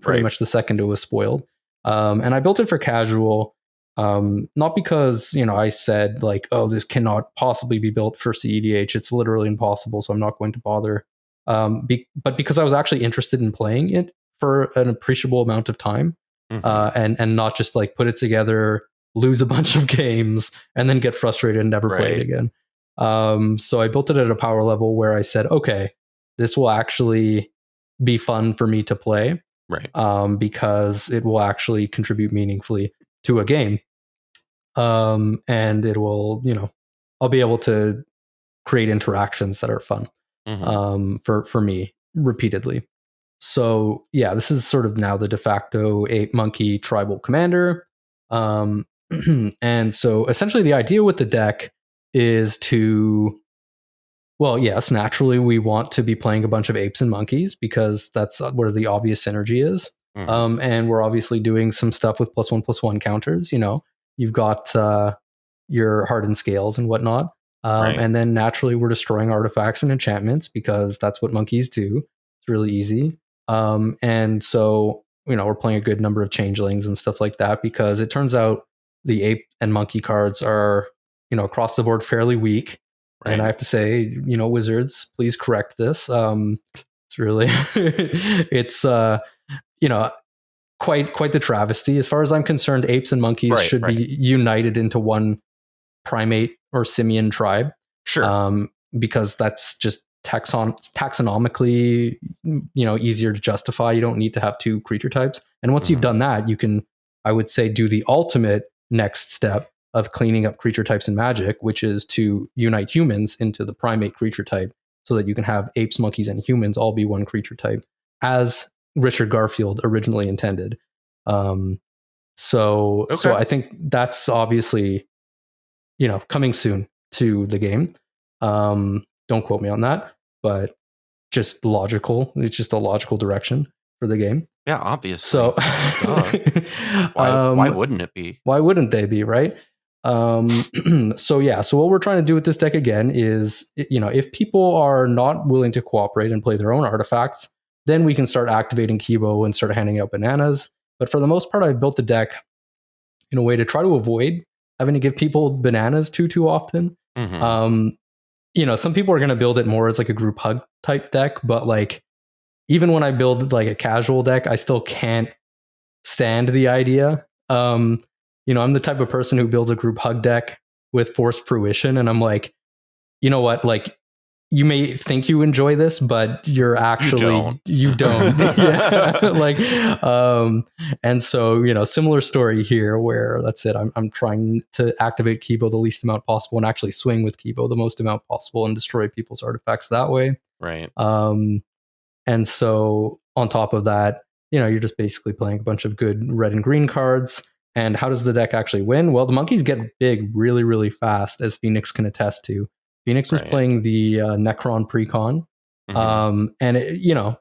B: pretty much the second it was spoiled, and I built it for casual. Not because, I said like, oh, this cannot possibly be built for cEDH. It's literally impossible, so I'm not going to bother. But because I was actually interested in playing it for an appreciable amount of time. and not just like put it together, lose a bunch of games, and then get frustrated and never play it again. So I built it at a power level where I said, okay, this will actually be fun for me to play,
A: right?
B: Because it will actually contribute meaningfully to a game, and it will, I'll be able to create interactions that are fun for me repeatedly. So yeah, this is sort of now the de facto ape monkey tribal commander. And so essentially the idea with the deck is to, well, yes, naturally we want to be playing a bunch of apes and monkeys because that's where the obvious synergy is. And we're obviously doing some stuff with +1/+1 counters. You've got your hardened scales and whatnot. And then naturally we're destroying artifacts and enchantments because that's what monkeys do. It's really easy. And so, we're playing a good number of changelings and stuff like that because it turns out the ape and monkey cards are, across the board fairly weak. Right. And I have to say, Wizards, please correct this. It's really, it's, quite the travesty. As far as I'm concerned, apes and monkeys should be united into one primate or simian tribe.
A: Sure.
B: Because that's just taxonomically, easier to justify. You don't need to have two creature types. And once you've done that, you can, I would say, do the ultimate next step of cleaning up creature types in Magic, which is to unite humans into the primate creature type so that you can have apes, monkeys, and humans all be one creature type, as Richard Garfield originally intended. So I think that's obviously, coming soon to the game. Don't quote me on that, but just logical. It's just a logical direction for the game.
A: Yeah, obviously.
B: So
A: why wouldn't it be?
B: Why wouldn't they be, right? So what we're trying to do with this deck again is, if people are not willing to cooperate and play their own artifacts, then we can start activating Kibo and start handing out bananas. But for the most part, I've built the deck in a way to try to avoid having to give people bananas too often. Some people are going to build it more as like a group hug type deck, but like even when I build like a casual deck, I still can't stand the idea. I'm the type of person who builds a group hug deck with forced fruition, and I'm like, you know what, like you may think you enjoy this, but you're actually you don't. And so similar story here where that's it. I'm trying to activate Kibo the least amount possible and actually swing with Kibo the most amount possible and destroy people's artifacts that way.
A: Right.
B: And so on top of that, you're just basically playing a bunch of good red and green cards. And how does the deck actually win? Well, the monkeys get big really, really fast, as Fenix can attest to. Fenix was playing the Necron Precon, and it,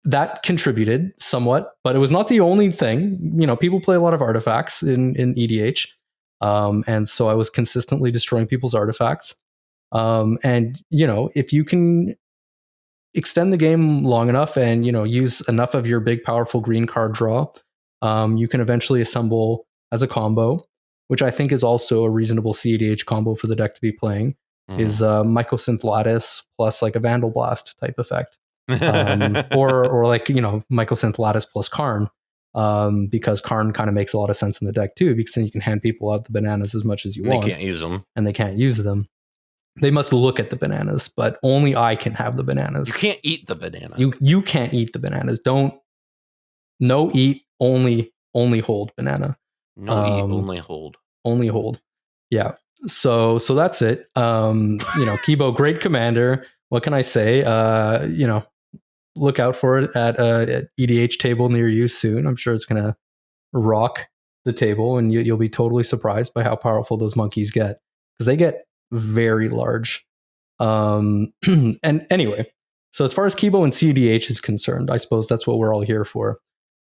B: that contributed somewhat, but it was not the only thing. People play a lot of artifacts in EDH, and so I was consistently destroying people's artifacts. And if you can extend the game long enough and use enough of your big powerful green card draw, you can eventually assemble as a combo, which I think is also a reasonable cEDH combo for the deck to be playing. Is Mycosynth Lattice plus like a Vandal Blast type effect, or like Mycosynth Lattice plus Karn, because Karn kind of makes a lot of sense in the deck too, because then you can hand people out the bananas as much as you want.
A: They can't use them,
B: and they can't use them. They must look at the bananas, but only I can have the bananas.
A: You can't eat the banana.
B: You can't eat the bananas. No eat, only hold banana.
A: No eat, only hold.
B: Only hold. Yeah. So that's it. Kibo, great commander. What can I say? Look out for it at an EDH table near you soon. I'm sure it's gonna rock the table, and you'll be totally surprised by how powerful those monkeys get, because they get very large. And anyway, so as far as Kibo and cEDH is concerned, I suppose that's what we're all here for.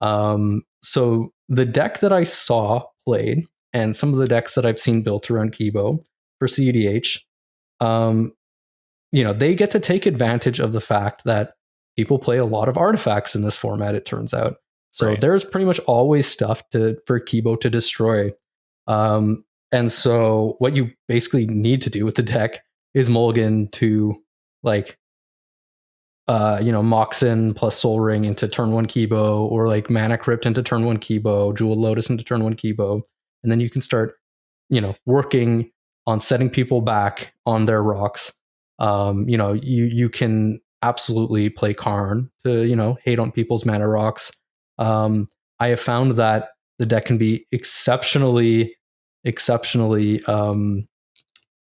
B: So the deck that I saw played, and some of the decks that I've seen built around Kibo for cEDH, they get to take advantage of the fact that people play a lot of artifacts in this format, it turns out. So there's pretty much always stuff for Kibo to destroy. And so what you basically need to do with the deck is mulligan to like Moxen plus Soul Ring into turn 1 Kibo, or like Mana Crypt into turn 1 Kibo, Jeweled Lotus into turn 1 Kibo. And then you can start, working on setting people back on their rocks. You can absolutely play Karn to, hate on people's mana rocks. I have found that the deck can be exceptionally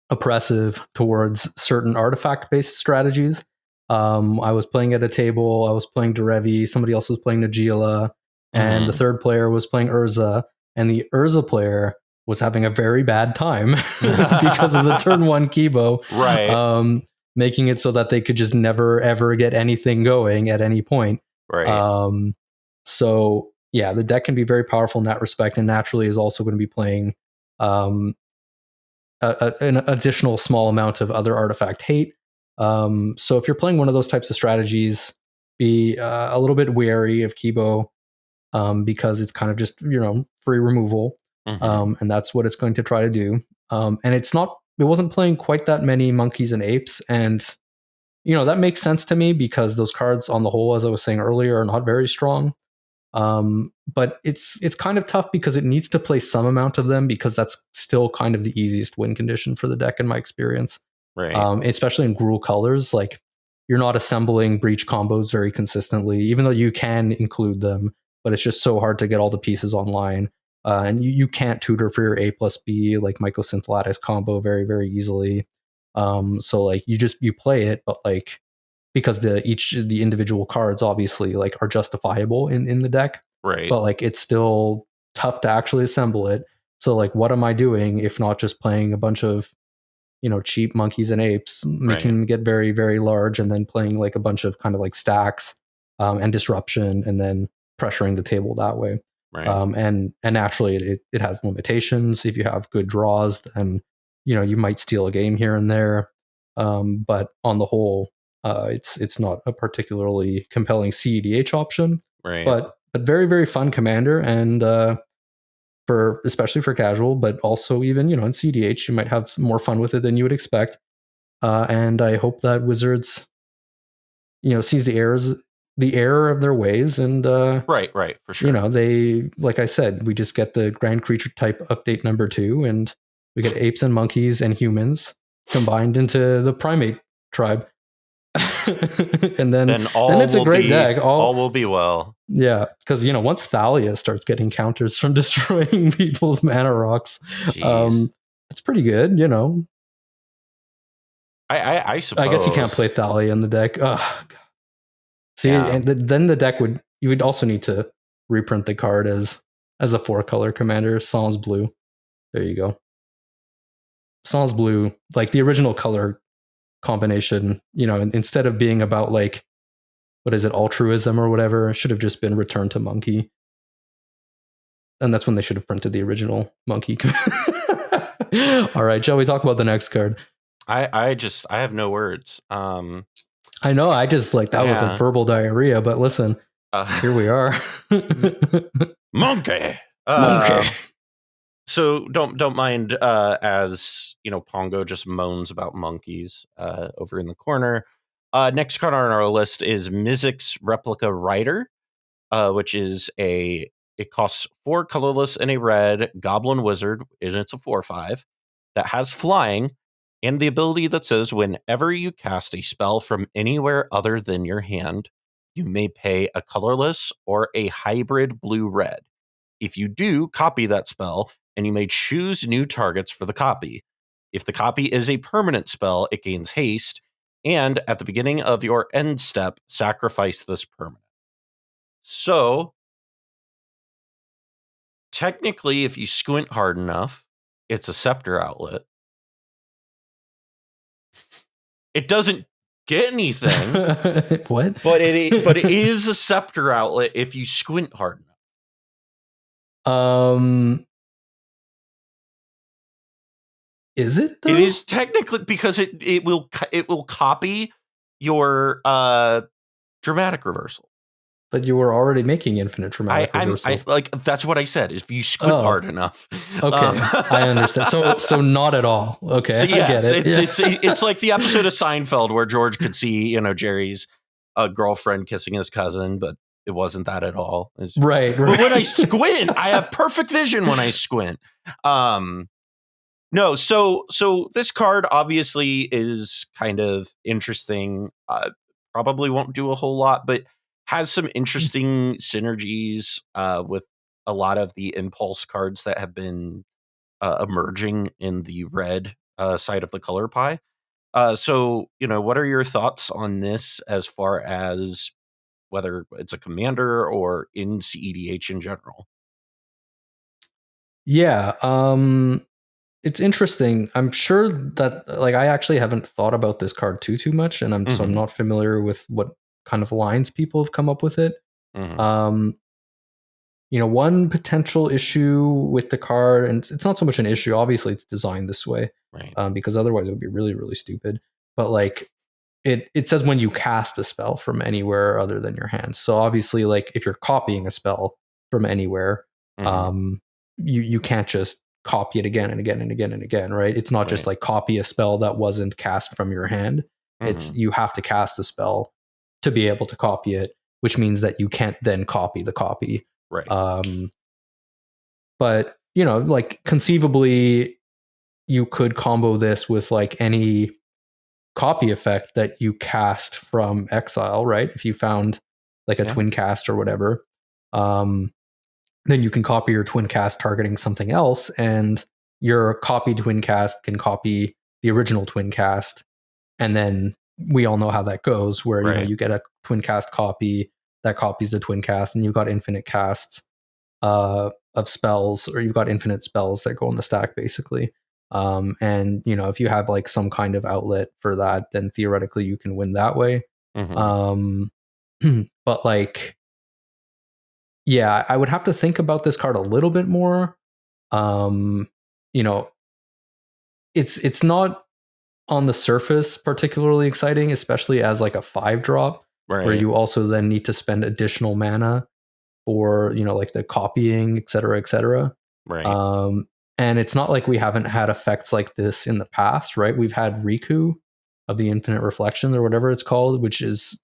B: oppressive towards certain artifact-based strategies. I was playing at a table, I was playing Derevi, somebody else was playing Najeela, and the third player was playing Urza, and the Urza player was having a very bad time because of the turn 1 Kibo.
A: Right.
B: Making it so that they could just never, ever get anything going at any point.
A: Right.
B: So, yeah, the deck can be very powerful in that respect, and naturally is also going to be playing an additional small amount of other artifact hate. So if you're playing one of those types of strategies, be a little bit wary of Kibo, because it's kind of just, free removal. And that's what it's going to try to do. And it wasn't playing quite that many monkeys and apes. And, that makes sense to me because those cards on the whole, as I was saying earlier, are not very strong. But it's kind of tough because it needs to play some amount of them, because that's still kind of the easiest win condition for the deck in my experience.
A: Right.
B: Especially in Gruul colors, like you're not assembling breach combos very consistently, even though you can include them, but it's just so hard to get all the pieces online. And you can't tutor for your A plus B like Mycosynth Lattice combo very, very easily. So like you play it, but like, because the individual cards obviously like are justifiable in the deck.
A: Right.
B: But like it's still tough to actually assemble it. So like, what am I doing if not just playing a bunch of, cheap monkeys and apes, making them get very, very large, and then playing like a bunch of kind of like stacks and disruption, and then pressuring the table that way.
A: Right.
B: And naturally it has limitations. If you have good draws, then you might steal a game here and there. But on the whole, it's not a particularly compelling cEDH option.
A: Right.
B: But very, very fun commander, and especially for casual, but also even in cEDH you might have more fun with it than you would expect. And I hope that Wizards sees the error of their ways, and
A: right, for sure.
B: They, like I said, we just get the Grand Creature type update number 2, and we get apes and monkeys and humans combined into the primate tribe. And then it's a great deck.
A: All will be well.
B: Yeah, because once Thalia starts getting counters from destroying people's mana rocks, it's pretty good.
A: I suppose.
B: I guess you can't play Thalia in the deck. See, and then the deck you would also need to reprint the card as a 4-color commander, Sans Blue. There you go. Sans Blue, like the original color combination, instead of being about like, what is it, altruism or whatever, it should have just been Return to Monkey. And that's when they should have printed the original Monkey. All right, shall we talk about the next card?
A: I have no words.
B: I know, I just like that was a verbal diarrhea, but listen, here we are.
A: Monkey. So don't mind as Pongo just moans about monkeys over in the corner. Next card on our list is Mizzix Replica Rider, which is it costs 4 colorless and a red goblin wizard, and it's a 4/5 that has flying and the ability that says whenever you cast a spell from anywhere other than your hand, you may pay a colorless or a hybrid blue-red. If you do, copy that spell, and you may choose new targets for the copy. If the copy is a permanent spell, it gains haste, and at the beginning of your end step, sacrifice this permanent. So, technically, if you squint hard enough, it's a scepter outlet. It doesn't get anything.
B: What?
A: But it is a scepter outlet if you squint hard enough.
B: Is it though?
A: It is technically, because it will copy your dramatic reversal.
B: But you were already making infinite dramatic reversals.
A: That's what I said. Is if you squint hard enough.
B: Okay, I understand. So not at all. Okay,
A: so yes,
B: I get it.
A: It's like the episode of Seinfeld where George could see Jerry's a girlfriend kissing his cousin, but it wasn't that at all.
B: Right.
A: But when I squint, I have perfect vision when I squint. No, so this card obviously is kind of interesting. Probably won't do a whole lot, but has some interesting synergies with a lot of the impulse cards that have been emerging in the red side of the color pie. So, what are your thoughts on this as far as whether it's a commander or in cEDH in general?
B: Yeah, it's interesting. I'm sure that I actually haven't thought about this card too much, and so I'm not familiar with what kind of lines people have come up with it.
A: Mm-hmm.
B: One potential issue with the card, and it's not so much an issue. Obviously, it's designed this way,
A: Right.
B: Because otherwise it would be really, really stupid. But it says when you cast a spell from anywhere other than your hands. So obviously, if you're copying a spell from anywhere, you can't just copy it again and again and again and again, right? It's not just copy a spell that wasn't cast from your hand. It's you have to cast a spell to be able to copy it, which means that you can't then copy the copy.
A: Right.
B: But conceivably you could combo this with any copy effect that you cast from exile, right? If you found a twin cast or whatever, then you can copy your twin cast targeting something else, and your copy twin cast can copy the original twin cast, and then we all know how that goes, where you get a twin cast copy that copies the twin cast, and you've got infinite casts of spells, or you've got infinite spells that go in the stack, basically. And if you have some kind of outlet for that, then theoretically you can win that way. But yeah, I would have to think about this card a little bit more. It's not on the surface particularly exciting, especially as a 5-drop, where you also then need to spend additional mana for the copying, et cetera, et cetera.
A: Right.
B: And it's not like we haven't had effects like this in the past, right? We've had Riku of the Infinite Reflection or whatever it's called, which is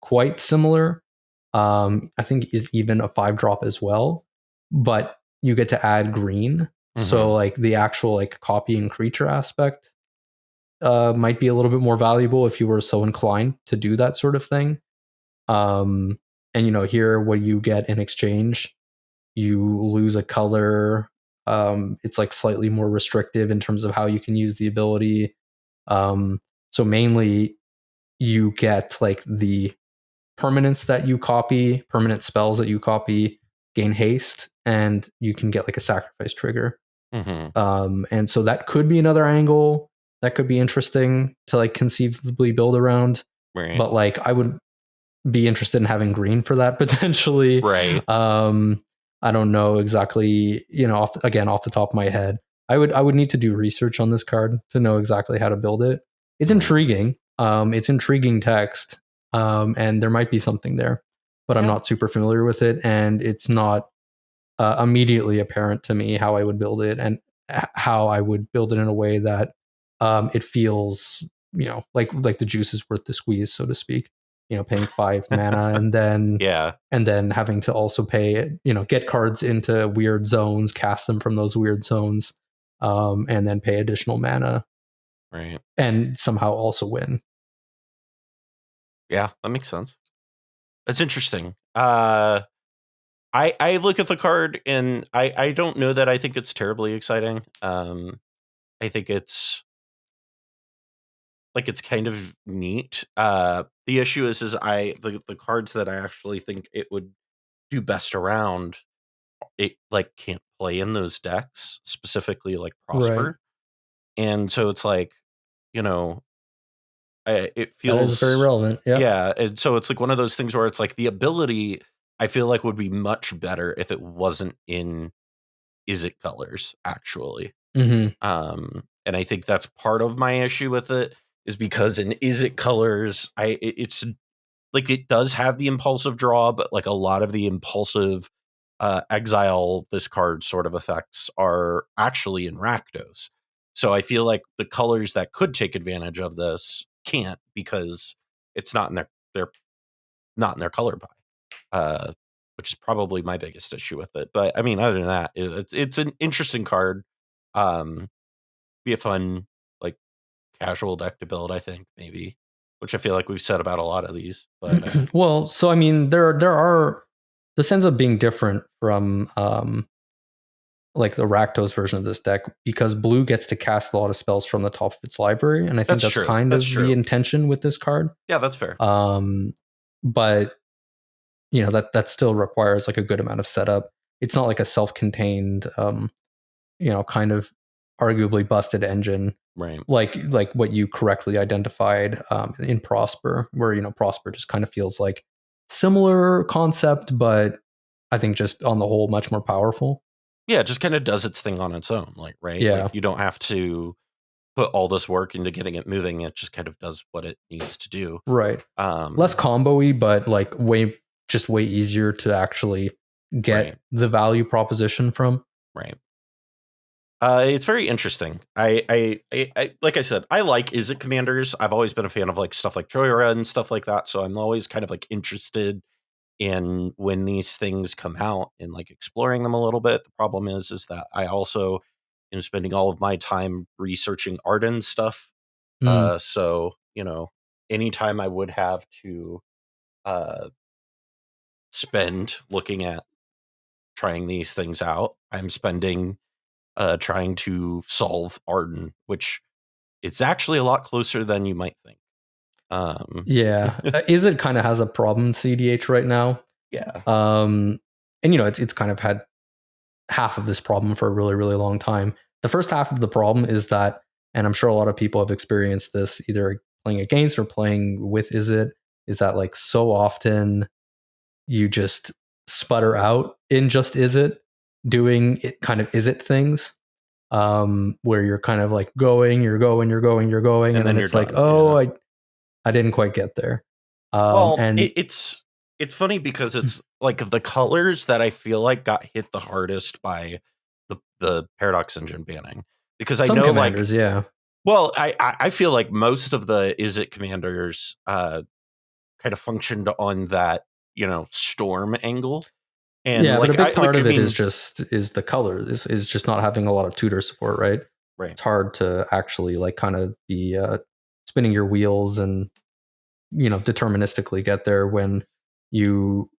B: quite similar. I think is even a 5-drop as well, but you get to add green. So the actual copying creature aspect might be a little bit more valuable if you were so inclined to do that sort of thing. And here, what you get in exchange, you lose a color. It's slightly more restrictive in terms of how you can use the ability. So mainly you get the permanents that you copy, permanent spells that you copy gain haste, and you can get a sacrifice trigger. And so that could be another angle that could be interesting to conceivably build around.
A: Right.
B: But I would be interested in having green for that potentially.
A: Right.
B: I don't know exactly, off the top of my head. I would need to do research on this card to know exactly how to build it. It's intriguing. It's intriguing text. And there might be something there, but I'm not super familiar with it, and it's not immediately apparent to me how I would build it and how I would build it in a way that it feels, like the juice is worth the squeeze, so to speak. Paying 5 mana and then and then having to also pay, get cards into weird zones, cast them from those weird zones, and then pay additional mana,
A: right,
B: and somehow also win.
A: Yeah, that makes sense. That's interesting. I look at the card and I don't know that I think it's terribly exciting. I think it's kind of neat. The issue is the cards that I actually think it would do best around, it can't play in those decks, specifically Prosper.
B: Right.
A: And so it's it feels
B: that is very relevant.
A: Yeah. And so it's one of those things where it's the ability I feel would be much better if it wasn't in Izzet colors, actually. And I think that's part of my issue with it, is because in Izzet colors, it's it does have the impulsive draw, but a lot of the impulsive exile this card sort of effects are actually in Rakdos. So I feel the colors that could take advantage of this can't, because it's not in their not in their color buy, which is probably my biggest issue with it. But I mean, other than that, it's an interesting card. Be a fun, like, casual deck to build, I think, maybe, which I feel like we've said about a lot of these. But
B: well, so I mean, there are this ends up being different from like the Rakdos version of this deck, because blue gets to cast a lot of spells from the top of its library, and I think that's kind of the intention with this card.
A: Yeah, that's fair.
B: But you know, that still requires like a good amount of setup. It's not like a self-contained, you know, kind of arguably busted engine,
A: right?
B: Like what you correctly identified in Prosper, where, you know, Prosper just kind of feels like similar concept, but I think just on the whole much more powerful.
A: Yeah, it just kind of does its thing on its own, like, right?
B: Yeah,
A: like, you don't have to put all this work into getting it moving. It just kind of does what it needs to do.
B: Right. Less combo-y, but like way easier to actually get the value proposition from.
A: Right. It's very interesting. I like I said, I like Izzet commanders. I've always been a fan of like stuff like Joyra and stuff like that. So I'm always kind of like interested in when these things come out and like exploring them a little bit. The problem is that I also am spending all of my time researching Arden stuff. So, you know, anytime I would have to spend looking at trying these things out, I'm spending trying to solve Arden, which it's actually a lot closer than you might think.
B: Yeah, Izzet kind of has a problem in cEDH right now.
A: Yeah,
B: and you know, it's kind of had half of this problem for a really, really long time. The first half of the problem is that, and I'm sure a lot of people have experienced this either playing against or playing with Izzet, is that like so often you just sputter out in just Izzet doing it kind of Izzet things, where you're kind of like you're going, and then it's like, done. Oh, yeah. I didn't quite get there.
A: Well, and it's funny because it's like the colors that I feel like got hit the hardest by the Paradox Engine banning, because I know
B: commanders,
A: like,
B: yeah.
A: Well, I feel like most of the Izzet commanders kind of functioned on that, you know, storm angle. And
B: yeah,
A: like,
B: but a big part of it is the color is just not having a lot of tutor support, right?
A: Right.
B: It's hard to actually like kind of be spinning your wheels and, you know, deterministically get there when you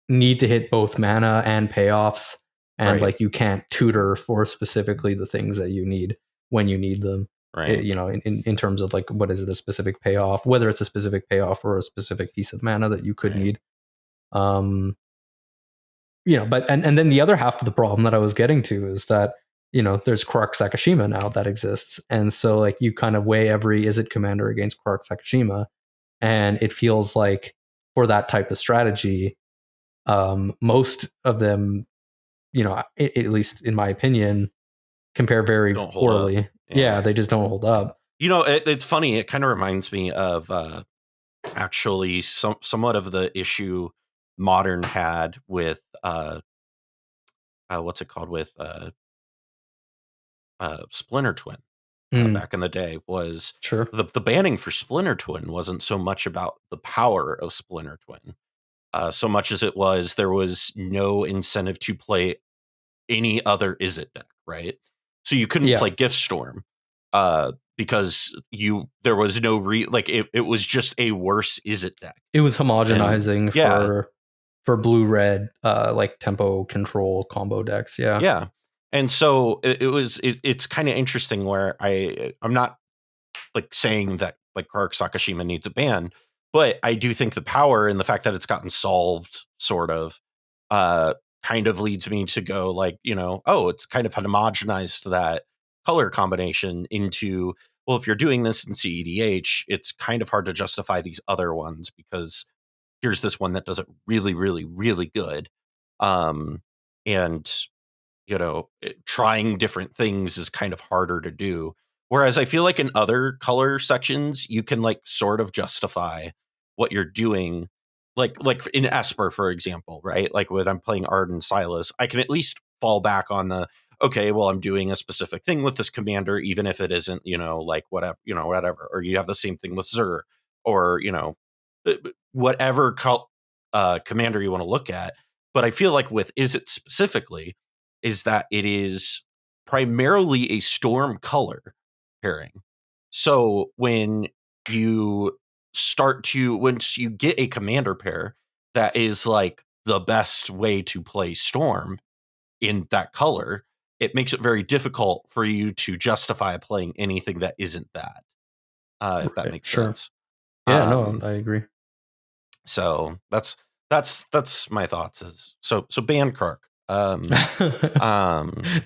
B: need to hit both mana and payoffs, and like you can't tutor for specifically the things that you need when you need them.
A: Right.
B: You know, in terms of like, what is it, a specific payoff, whether it's a specific payoff or a specific piece of mana that you could need. You know, but and then the other half of the problem that I was getting to is that, you know, there's Quark Sakashima now that exists. And so like you kind of weigh every Izzet commander against Quark Sakashima, and it feels like for that type of strategy, most of them, you know, at least in my opinion, compare very poorly. Yeah, they just don't hold up.
A: You know, it's funny. It kind of reminds me of actually somewhat of the issue Modern had with what's it called, with Splinter Twin back in the day. Was the banning for Splinter Twin wasn't so much about the power of Splinter Twin, so much as it was there was no incentive to play any other Izzet deck, right? So you couldn't play Gift Storm because there was no it was just a worse Izzet deck.
B: It was homogenizing for blue red like tempo control combo decks.
A: Yeah. And so it's kind of interesting where I'm not like saying that like Quark Sakashima needs a ban, but I do think the power and the fact that it's gotten solved sort of kind of leads me to go like, you know, oh, it's kind of homogenized that color combination into, well, if you're doing this in cEDH, it's kind of hard to justify these other ones because here's this one that does it really, really, really good. And, you know, trying different things is kind of harder to do. Whereas I feel like in other color sections, you can like sort of justify what you're doing. Like in Esper, for example, right? Like when I'm playing Arden Silas, I can at least fall back on the, okay, well, I'm doing a specific thing with this commander, even if it isn't, you know, like whatever, or you have the same thing with Zur, or, you know, whatever commander you want to look at. But I feel like with Izzet specifically, is that it is primarily a storm color pairing. So when you once you get a commander pair that is like the best way to play storm in that color, it makes it very difficult for you to justify playing anything that isn't that. If that makes sense.
B: Yeah, no, I agree.
A: So that's my thoughts. So ban Kark.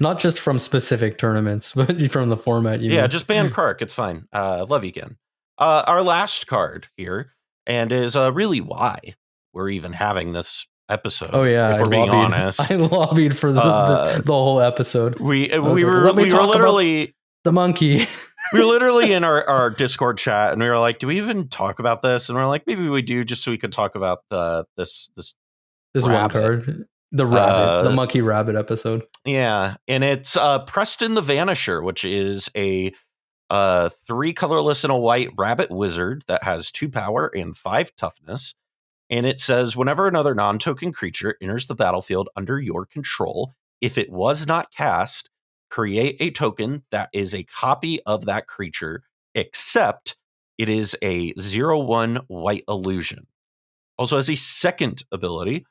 B: Not just from specific tournaments, but from the format.
A: Just ban Kark. It's fine. Love you again. Our last card here, and is really why we're even having this episode.
B: Oh yeah,
A: if we're being honest,
B: I lobbied for the whole episode.
A: We were literally
B: the monkey.
A: We were literally in our Discord chat, and we were like, "Do we even talk about this?" And we're like, "Maybe we do, just so we could talk about this
B: one card, the rabbit, the monkey rabbit episode."
A: Yeah, and it's Preston the Vanisher, which is a 3 colorless and a white rabbit wizard that has 2 power and 5 toughness. And it says, whenever another non-token creature enters the battlefield under your control, if it was not cast, create a token that is a copy of that creature, except it is a 0/1 white illusion. Also has a second ability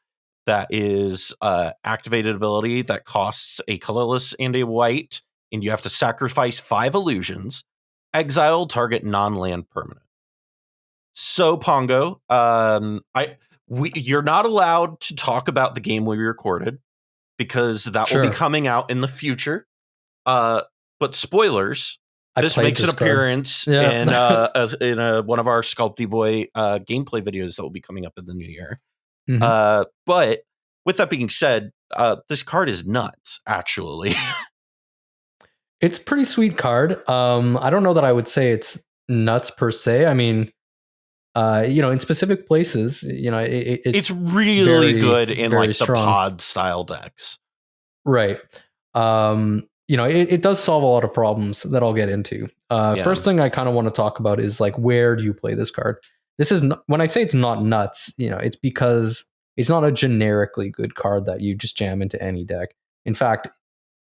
A: that is activated ability that costs a colorless and a white, and you have to sacrifice 5 illusions. Exile target non-land permanent. So Pongo, you're not allowed to talk about the game we recorded because that will be coming out in the future. But spoilers, this makes an appearance in one of our Sculptybois gameplay videos that will be coming up in the new year. Mm-hmm. But with that being said, this card is nuts, actually.
B: It's a pretty sweet card. I don't know that I would say it's nuts per se. I mean, in specific places, it's
A: really good in like the pod style decks.
B: Right. It does solve a lot of problems that I'll get into. First thing I kind of want to talk about is like, where do you play this card? This is when I say it's not nuts, it's because it's not a generically good card that you just jam into any deck. In fact,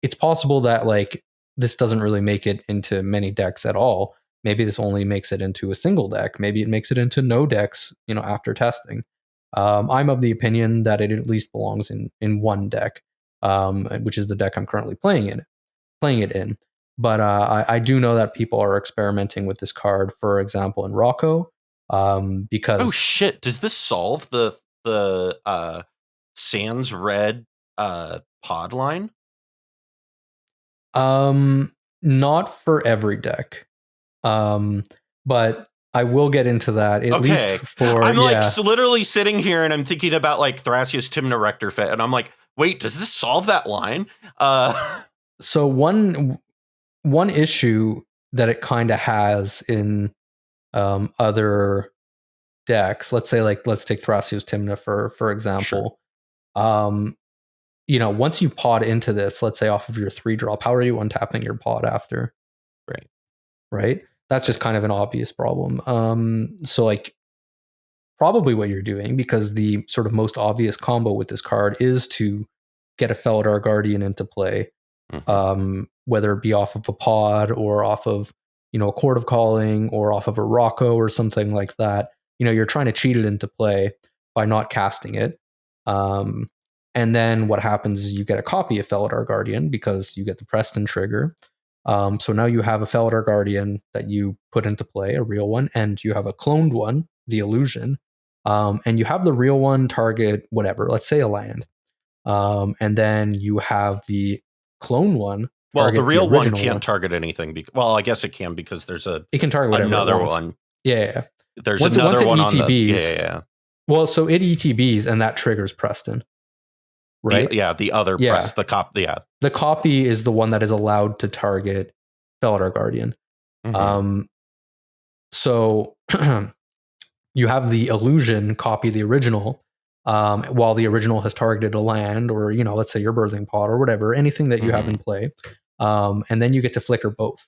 B: it's possible that like this doesn't really make it into many decks at all. Maybe this only makes it into a single deck. Maybe it makes it into no decks, after testing. I'm of the opinion that it at least belongs in one deck, which is the deck I'm currently playing it in. But I do know that people are experimenting with this card, for example, in Rocco, because
A: oh shit, does this solve the Sans Red pod line?
B: Not for every deck. But I will get into that at least for.
A: I'm literally sitting here and I'm thinking about like Thrasios Tymna Rector Fit, and I'm like, wait, does this solve that line?
B: So one issue that it kind of has in other decks, let's take Thrasios Tymna for example. Sure. Once you pod into this, let's say off of your 3-drop, how are you untapping your pod after? Right. That's just kind of an obvious problem. So like probably what you're doing, because the sort of most obvious combo with this card is to get a Felidar Guardian into play, whether it be off of a pod or off of, a Court of Calling or off of a Rocco or something like that. You're trying to cheat it into play by not casting it. And then what happens is you get a copy of Felidar Guardian because you get the Preston trigger. So now you have a Felidar Guardian that you put into play, a real one, and you have a cloned one, the Illusion, and you have the real one target whatever, let's say a land, and then you have the clone one.
A: Well, the real one can't target anything. I guess it can because
B: it can target whatever
A: another one.
B: Yeah.
A: There's another one on
B: ETBs,
A: yeah.
B: Well, so it ETBs and that triggers Preston. Right.
A: The other press, the copy. Yeah.
B: The copy is the one that is allowed to target Felidar Guardian. Mm-hmm. So you have the Illusion copy the original, while the original has targeted a land or, let's say your Birthing Pod or whatever, anything that you have in play. And then you get to flicker both.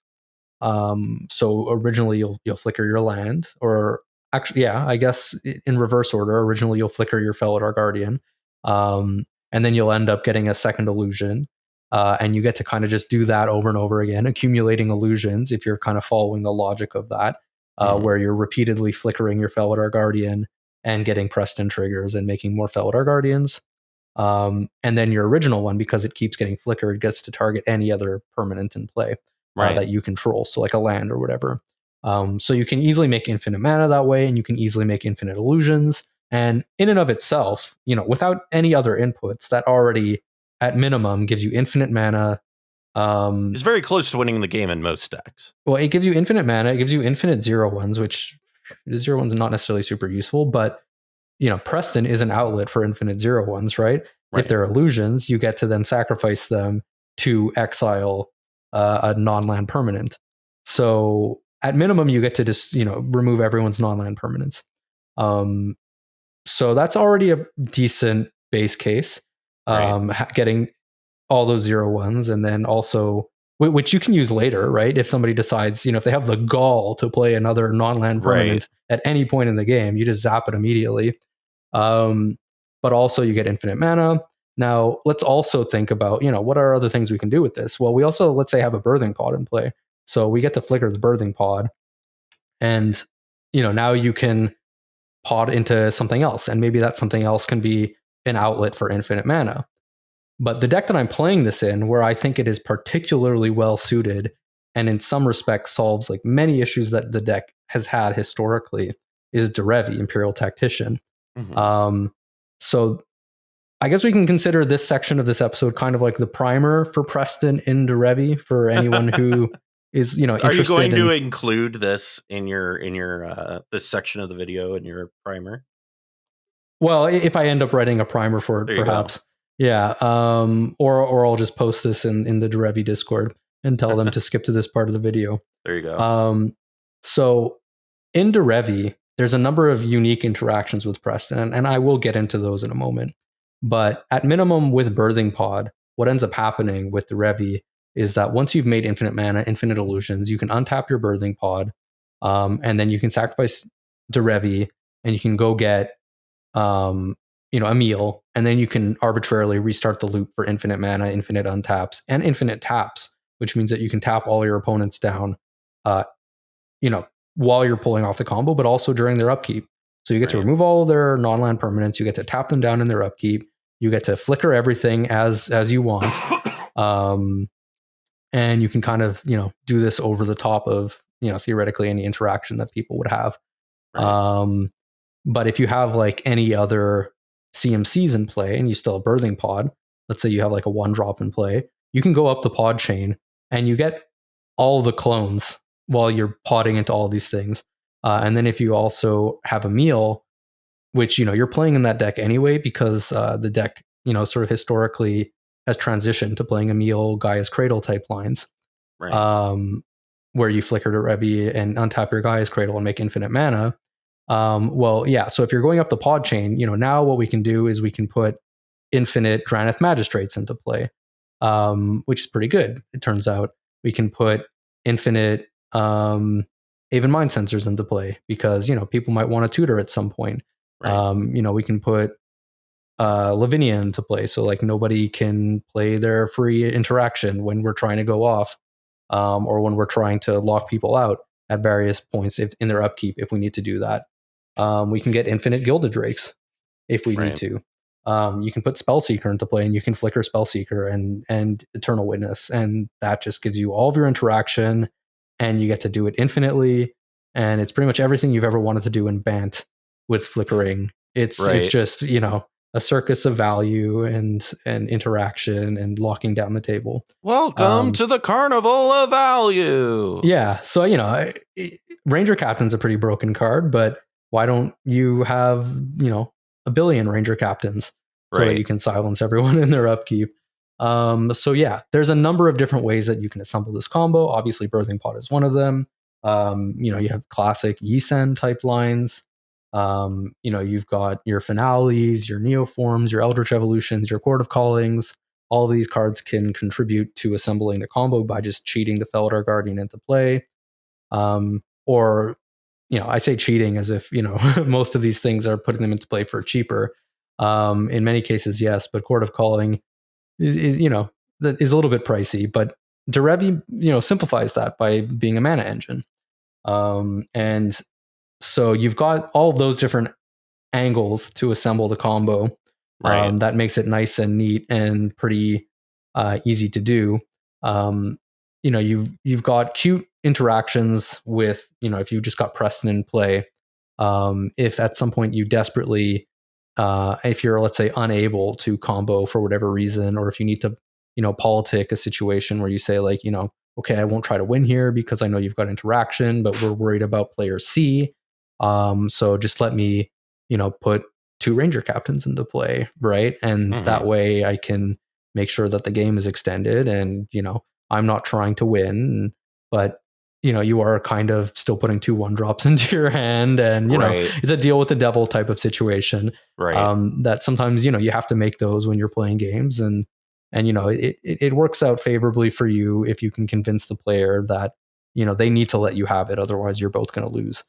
B: So originally you'll flicker your land, or actually, yeah, I guess in reverse order. Originally, you'll flicker your Felidar Guardian, and then you'll end up getting a second illusion. And you get to kind of just do that over and over again, accumulating illusions if you're kind of following the logic of that, where you're repeatedly flickering your Felidar Guardian and getting Preston triggers and making more Felidar Guardians. And then your original one, because it keeps getting flickered, gets to target any other permanent in play that you control. So like a land or whatever. So you can easily make infinite mana that way, and you can easily make infinite illusions. And in and of itself, without any other inputs, that already at minimum gives you infinite mana.
A: It's very close to winning the game in most decks.
B: Well, it gives you infinite mana. It gives you infinite 0/1s, which the 0/1s is not necessarily super useful, but Preston is an outlet for infinite 0/1s, right? If they're illusions, you get to then sacrifice them to exile a non-land permanent. So at minimum, you get to just remove everyone's non-land permanents. So that's already a decent base case. Getting all those 0/1s, and then also which you can use later, right? If somebody decides, if they have the gall to play another non-land permanent at any point in the game, you just zap it immediately. But also you get infinite mana. Now let's also think about, what are other things we can do with this? Well, we also, let's say, have a birthing pod in play. So we get to flicker the birthing pod, and now you can pod into something else, and maybe that something else can be an outlet for infinite mana. But the deck that I'm playing this in, where I think it is particularly well suited and in some respects solves like many issues that the deck has had historically, is Derevi, Imperial Tactician. So I guess we can consider this section of this episode kind of like the primer for Preston in Derevi for anyone who is, interested.
A: Are you going to include this in your this section of the video in your primer?
B: Well, if I end up writing a primer for it, perhaps. Yeah. Or I'll just post this in the Derevi Discord and tell them to skip to this part of the video.
A: There you go.
B: So in Derevi, there's a number of unique interactions with Preston, and I will get into those in a moment. But at minimum, with Birthing Pod, what ends up happening with Derevi is that once you've made infinite mana, infinite illusions, you can untap your Birthing Pod, and then you can sacrifice Derevi, and you can go get a meal, and then you can arbitrarily restart the loop for infinite mana, infinite untaps, and infinite taps, which means that you can tap all your opponents down, while you're pulling off the combo, but also during their upkeep. So you get to remove all their non-land permanents, you get to tap them down in their upkeep, you get to flicker everything as you want, and you can kind of do this over the top of theoretically any interaction that people would have. But if you have like any other CMCs in play and you still have Birthing Pod, let's say you have like a 1-drop in play, you can go up the pod chain and you get all the clones while you're podding into all these things. And then if you also have a meal, which, you're playing in that deck anyway, because the deck, sort of historically has transitioned to playing a meal, Gaia's Cradle type lines, where you flicker to Derevi and untap your Gaia's Cradle and make infinite mana. So if you're going up the pod chain, now what we can do is we can put infinite Draneth Magistrates into play, which is pretty good. It turns out we can put infinite Aven Mind Sensors into play because, people might want to tutor at some point. We can put Lavinia into play. So like nobody can play their free interaction when we're trying to go off, or when we're trying to lock people out at various points in their upkeep, if we need to do that. We can get infinite Gilded Drakes if we need to. You can put Spellseeker into play, and you can flicker Spellseeker and Eternal Witness, and that just gives you all of your interaction, and you get to do it infinitely. And it's pretty much everything you've ever wanted to do in Bant with flickering. It's just a circus of value and interaction and locking down the table.
A: Welcome to the carnival of value.
B: Yeah, so Ranger Captain's a pretty broken card, but why don't you have, a billion Ranger Captains so that you can silence everyone in their upkeep? There's a number of different ways that you can assemble this combo. Obviously, Birthing Pod is one of them. You have classic Yisen type lines. You've got your Finales, your Neoforms, your Eldritch Evolutions, your Court of Callings. All of these cards can contribute to assembling the combo by just cheating the Felidar Guardian into play. Or I say cheating as if, most of these things are putting them into play for cheaper. In many cases, yes, but Court of Calling that is a little bit pricey, but Derevi, simplifies that by being a mana engine. And so you've got all those different angles to assemble the combo.
A: Right.
B: That makes it nice and neat and pretty easy to do. You've got cute interactions with, if you just got Preston in play, if at some point you desperately, if you're, let's say, unable to combo for whatever reason, or if you need to, politic a situation where you say like, okay, I won't try to win here because I know you've got interaction, but we're worried about player C. So just let me, put 2 Ranger captains into play, right? And that way I can make sure that the game is extended and, I'm not trying to win, but you are kind of still putting 2 1-drops into your hand, and it's a deal with the devil type of situation.
A: Right.
B: That sometimes you have to make those when you're playing games, and it works out favorably for you if you can convince the player that they need to let you have it, otherwise you're both going to lose.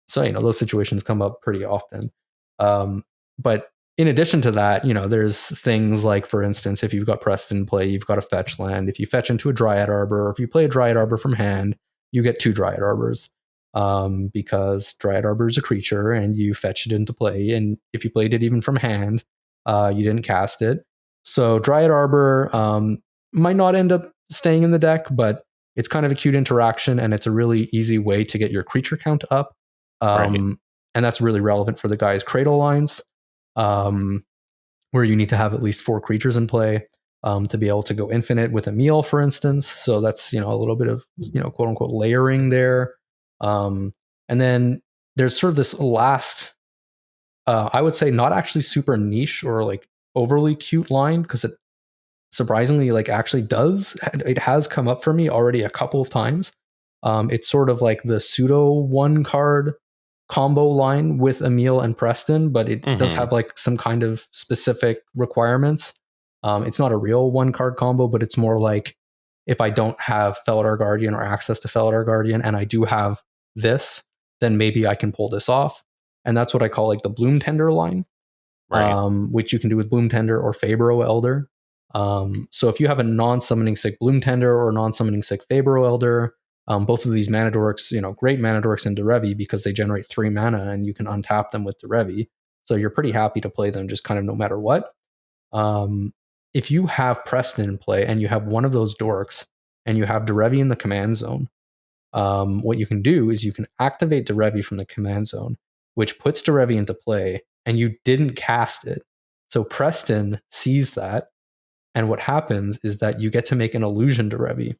B: So those situations come up pretty often. But in addition to that, there's things like, for instance, if you've got Preston in play, you've got a fetch land. If you fetch into a Dryad Arbor, or if you play a Dryad Arbor from hand, you get 2 Dryad Arbors, because Dryad Arbor is a creature and you fetch it into play. And if you played it even from hand, you didn't cast it. So Dryad Arbor might not end up staying in the deck, but it's kind of a cute interaction, and it's a really easy way to get your creature count up. And that's really relevant for the guys' Cradle lines, where you need to have at least 4 creatures in play to be able to go infinite with Emil, for instance. So that's a little bit of quote unquote layering there. And then there's sort of this last, I would say, not actually super niche or like overly cute line, because it surprisingly actually does. It has come up for me already a couple of times. It's sort of like the pseudo 1-card combo line with Emil and Preston, but it does have some kind of specific requirements. It's not a real 1-card combo, but it's more like, if I don't have Felidar Guardian or access to Felidar Guardian, and I do have this, then maybe I can pull this off. And that's what I call the Bloom Tender line, which you can do with Bloom Tender or Fabro Elder. So if you have a non-summoning sick Bloom Tender or non-summoning sick Fabro Elder, both of these mana dorks, great mana dorks in Derevi because they generate 3 mana and you can untap them with Derevi. So you're pretty happy to play them just kind of no matter what. If you have Preston in play and you have one of those dorks and you have Derevi in the command zone, what you can do is you can activate Derevi from the command zone, which puts Derevi into play, and you didn't cast it. So Preston sees that, and what happens is that you get to make an illusion Derevi.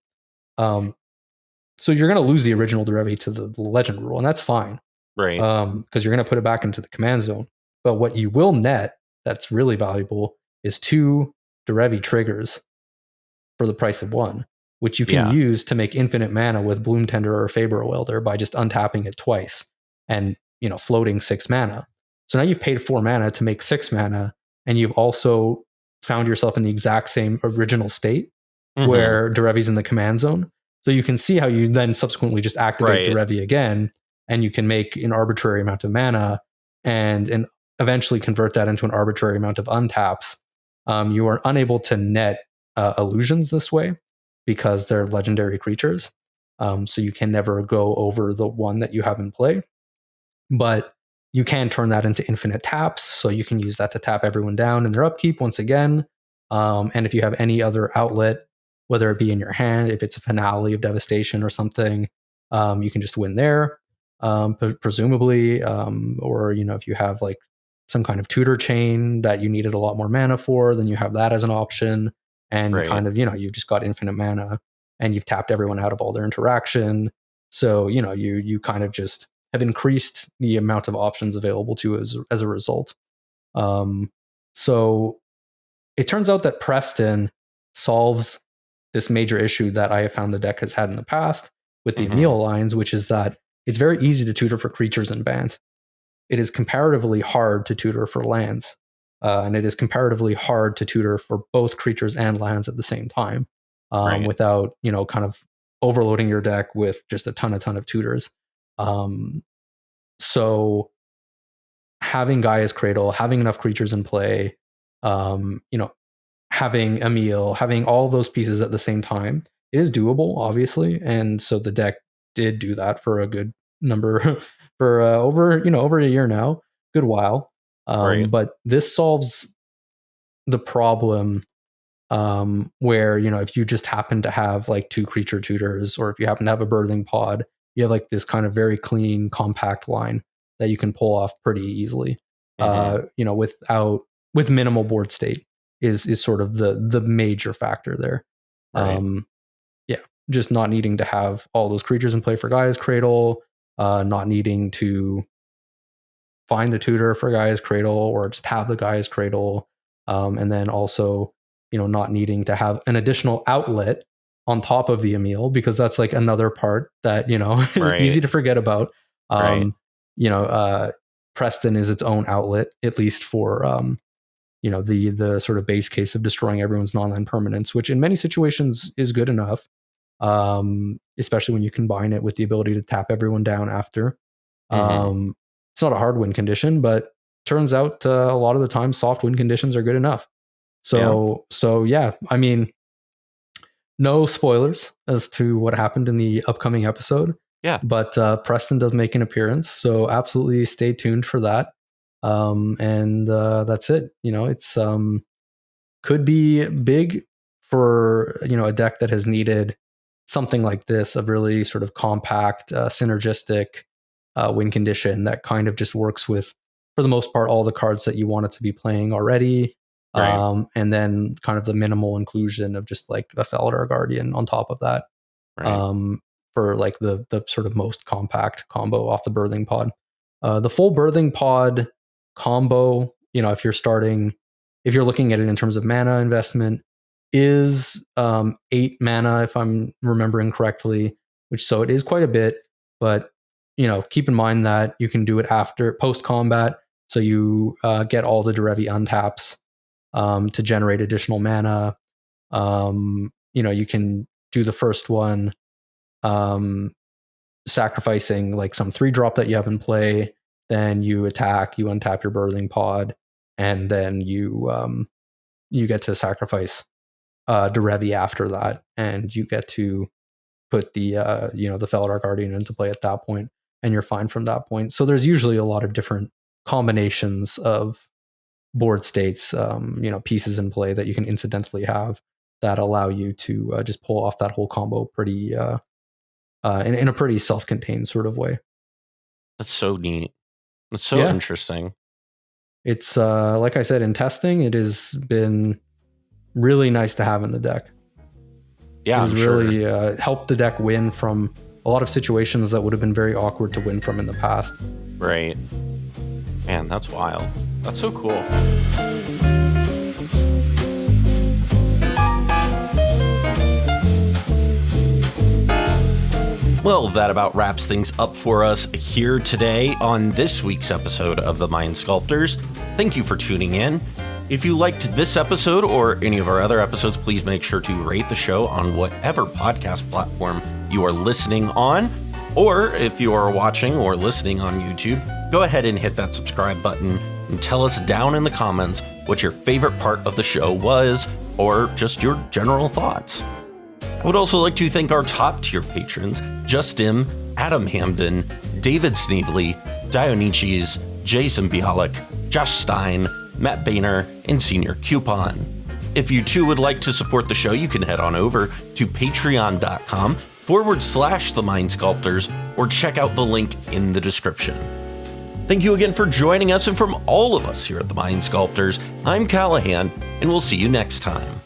B: So you're going to lose the original Derevi to the legend rule, and that's fine.
A: Right.
B: Because you're going to put it back into the command zone. But what you will net that's really valuable is 2 Derevi triggers for the price of 1, which you can use to make infinite mana with Bloom Tender or Fabro Elder by just untapping it twice and floating 6 mana. So now you've paid 4 mana to make 6 mana, and you've also found yourself in the exact same original state where Derevi's in the command zone. So you can see how you then subsequently just activate Derevi again, and you can make an arbitrary amount of mana and eventually convert that into an arbitrary amount of untaps. You are unable to net illusions this way because they're legendary creatures. So you can never go over the 1 that you have in play. But you can turn that into infinite taps, so you can use that to tap everyone down in their upkeep once again. And if you have any other outlet, whether it be in your hand, if it's a finale of devastation or something, you can just win there, presumably. Or if you have some kind of tutor chain that you needed a lot more mana for, then you have that as an option. And kind of, you've just got infinite mana and you've tapped everyone out of all their interaction. So, you kind of just have increased the amount of options available to you as a result. So it turns out that Preston solves this major issue that I have found the deck has had in the past with the Emil lines, which is that it's very easy to tutor for creatures in Bant. It is comparatively hard to tutor for lands. And it is comparatively hard to tutor for both creatures and lands at the same time, without, kind of overloading your deck with just a ton of tutors. So having Gaia's Cradle, having enough creatures in play, having Emil, having all those pieces at the same time is doable, obviously. And so the deck did do that for a good number for over a year now, good while.
A: Right.
B: But this solves the problem where, if you just happen to have like 2 creature tutors, or if you happen to have a birthing pod, you have like this kind of very clean, compact line that you can pull off pretty easily. With minimal board state is sort of the major factor there.
A: Right.
B: Just not needing to have all those creatures in play for Gaia's Cradle, not needing to find the tutor for Gaia's Cradle, or just have the Gaia's Cradle, and then also not needing to have an additional outlet on top of the Emil, because that's like another part that
A: Right.
B: easy to forget about.
A: Right.
B: Preston is its own outlet, at least for the sort of base case of destroying everyone's non-land permanents, which in many situations is good enough, especially when you combine it with the ability to tap everyone down after. It's not a hard win condition, but turns out a lot of the time soft win conditions are good enough. So I mean, no spoilers as to what happened in the upcoming episode.
A: Yeah.
B: But Preston does make an appearance, so absolutely stay tuned for that. And that's it. It's could be big for a deck that has needed something like this, a really sort of compact, synergistic win condition that kind of just works with, for the most part, all the cards that you want it to be playing already.
A: Right.
B: And then kind of the minimal inclusion of just like a Felidar Guardian on top of that.
A: Right.
B: For like the sort of most compact combo off the birthing pod. The full birthing pod combo, if you're looking at it in terms of mana investment, is 8 mana, if I'm remembering correctly, so it is quite a bit, but keep in mind that you can do it after post combat, so you get all the Derevi untaps to generate additional mana. You can do the first one sacrificing like some 3-drop that you have in play, then you attack, you untap your birthing pod, and then you get to sacrifice Derevi after that, and you get to put the the Felidar Guardian into play at that point, and you're fine from that point. So there's usually a lot of different combinations of board states, pieces in play that you can incidentally have that allow you to just pull off that whole combo pretty in a pretty self-contained sort of way.
A: That's so neat. That's so interesting.
B: It's like I said, in testing, it has been really nice to have in the deck.
A: Yeah,
B: it has really helped the deck win from a lot of situations that would have been very awkward to win from in the past.
A: Right. Man, that's wild. That's so cool. Well, that about wraps things up for us here today on this week's episode of the Mind Sculptors. Thank you for tuning in. If you liked this episode or any of our other episodes, please make sure to rate the show on whatever podcast platform you are listening on. Or if you are watching or listening on YouTube, go ahead and hit that subscribe button and tell us down in the comments what your favorite part of the show was, or just your general thoughts. I would also like to thank our top tier patrons: Justin, Adam Hamden, David Snevely, Dionysius, Jason Bialik, Josh Stein, Matt Boehner, and Senior Coupon. If you too would like to support the show, you can head on over to patreon.com/The Mind Sculptors, or check out the link in the description. Thank you again for joining us, and from all of us here at the Mind Sculptors, I'm Callahan, and we'll see you next time.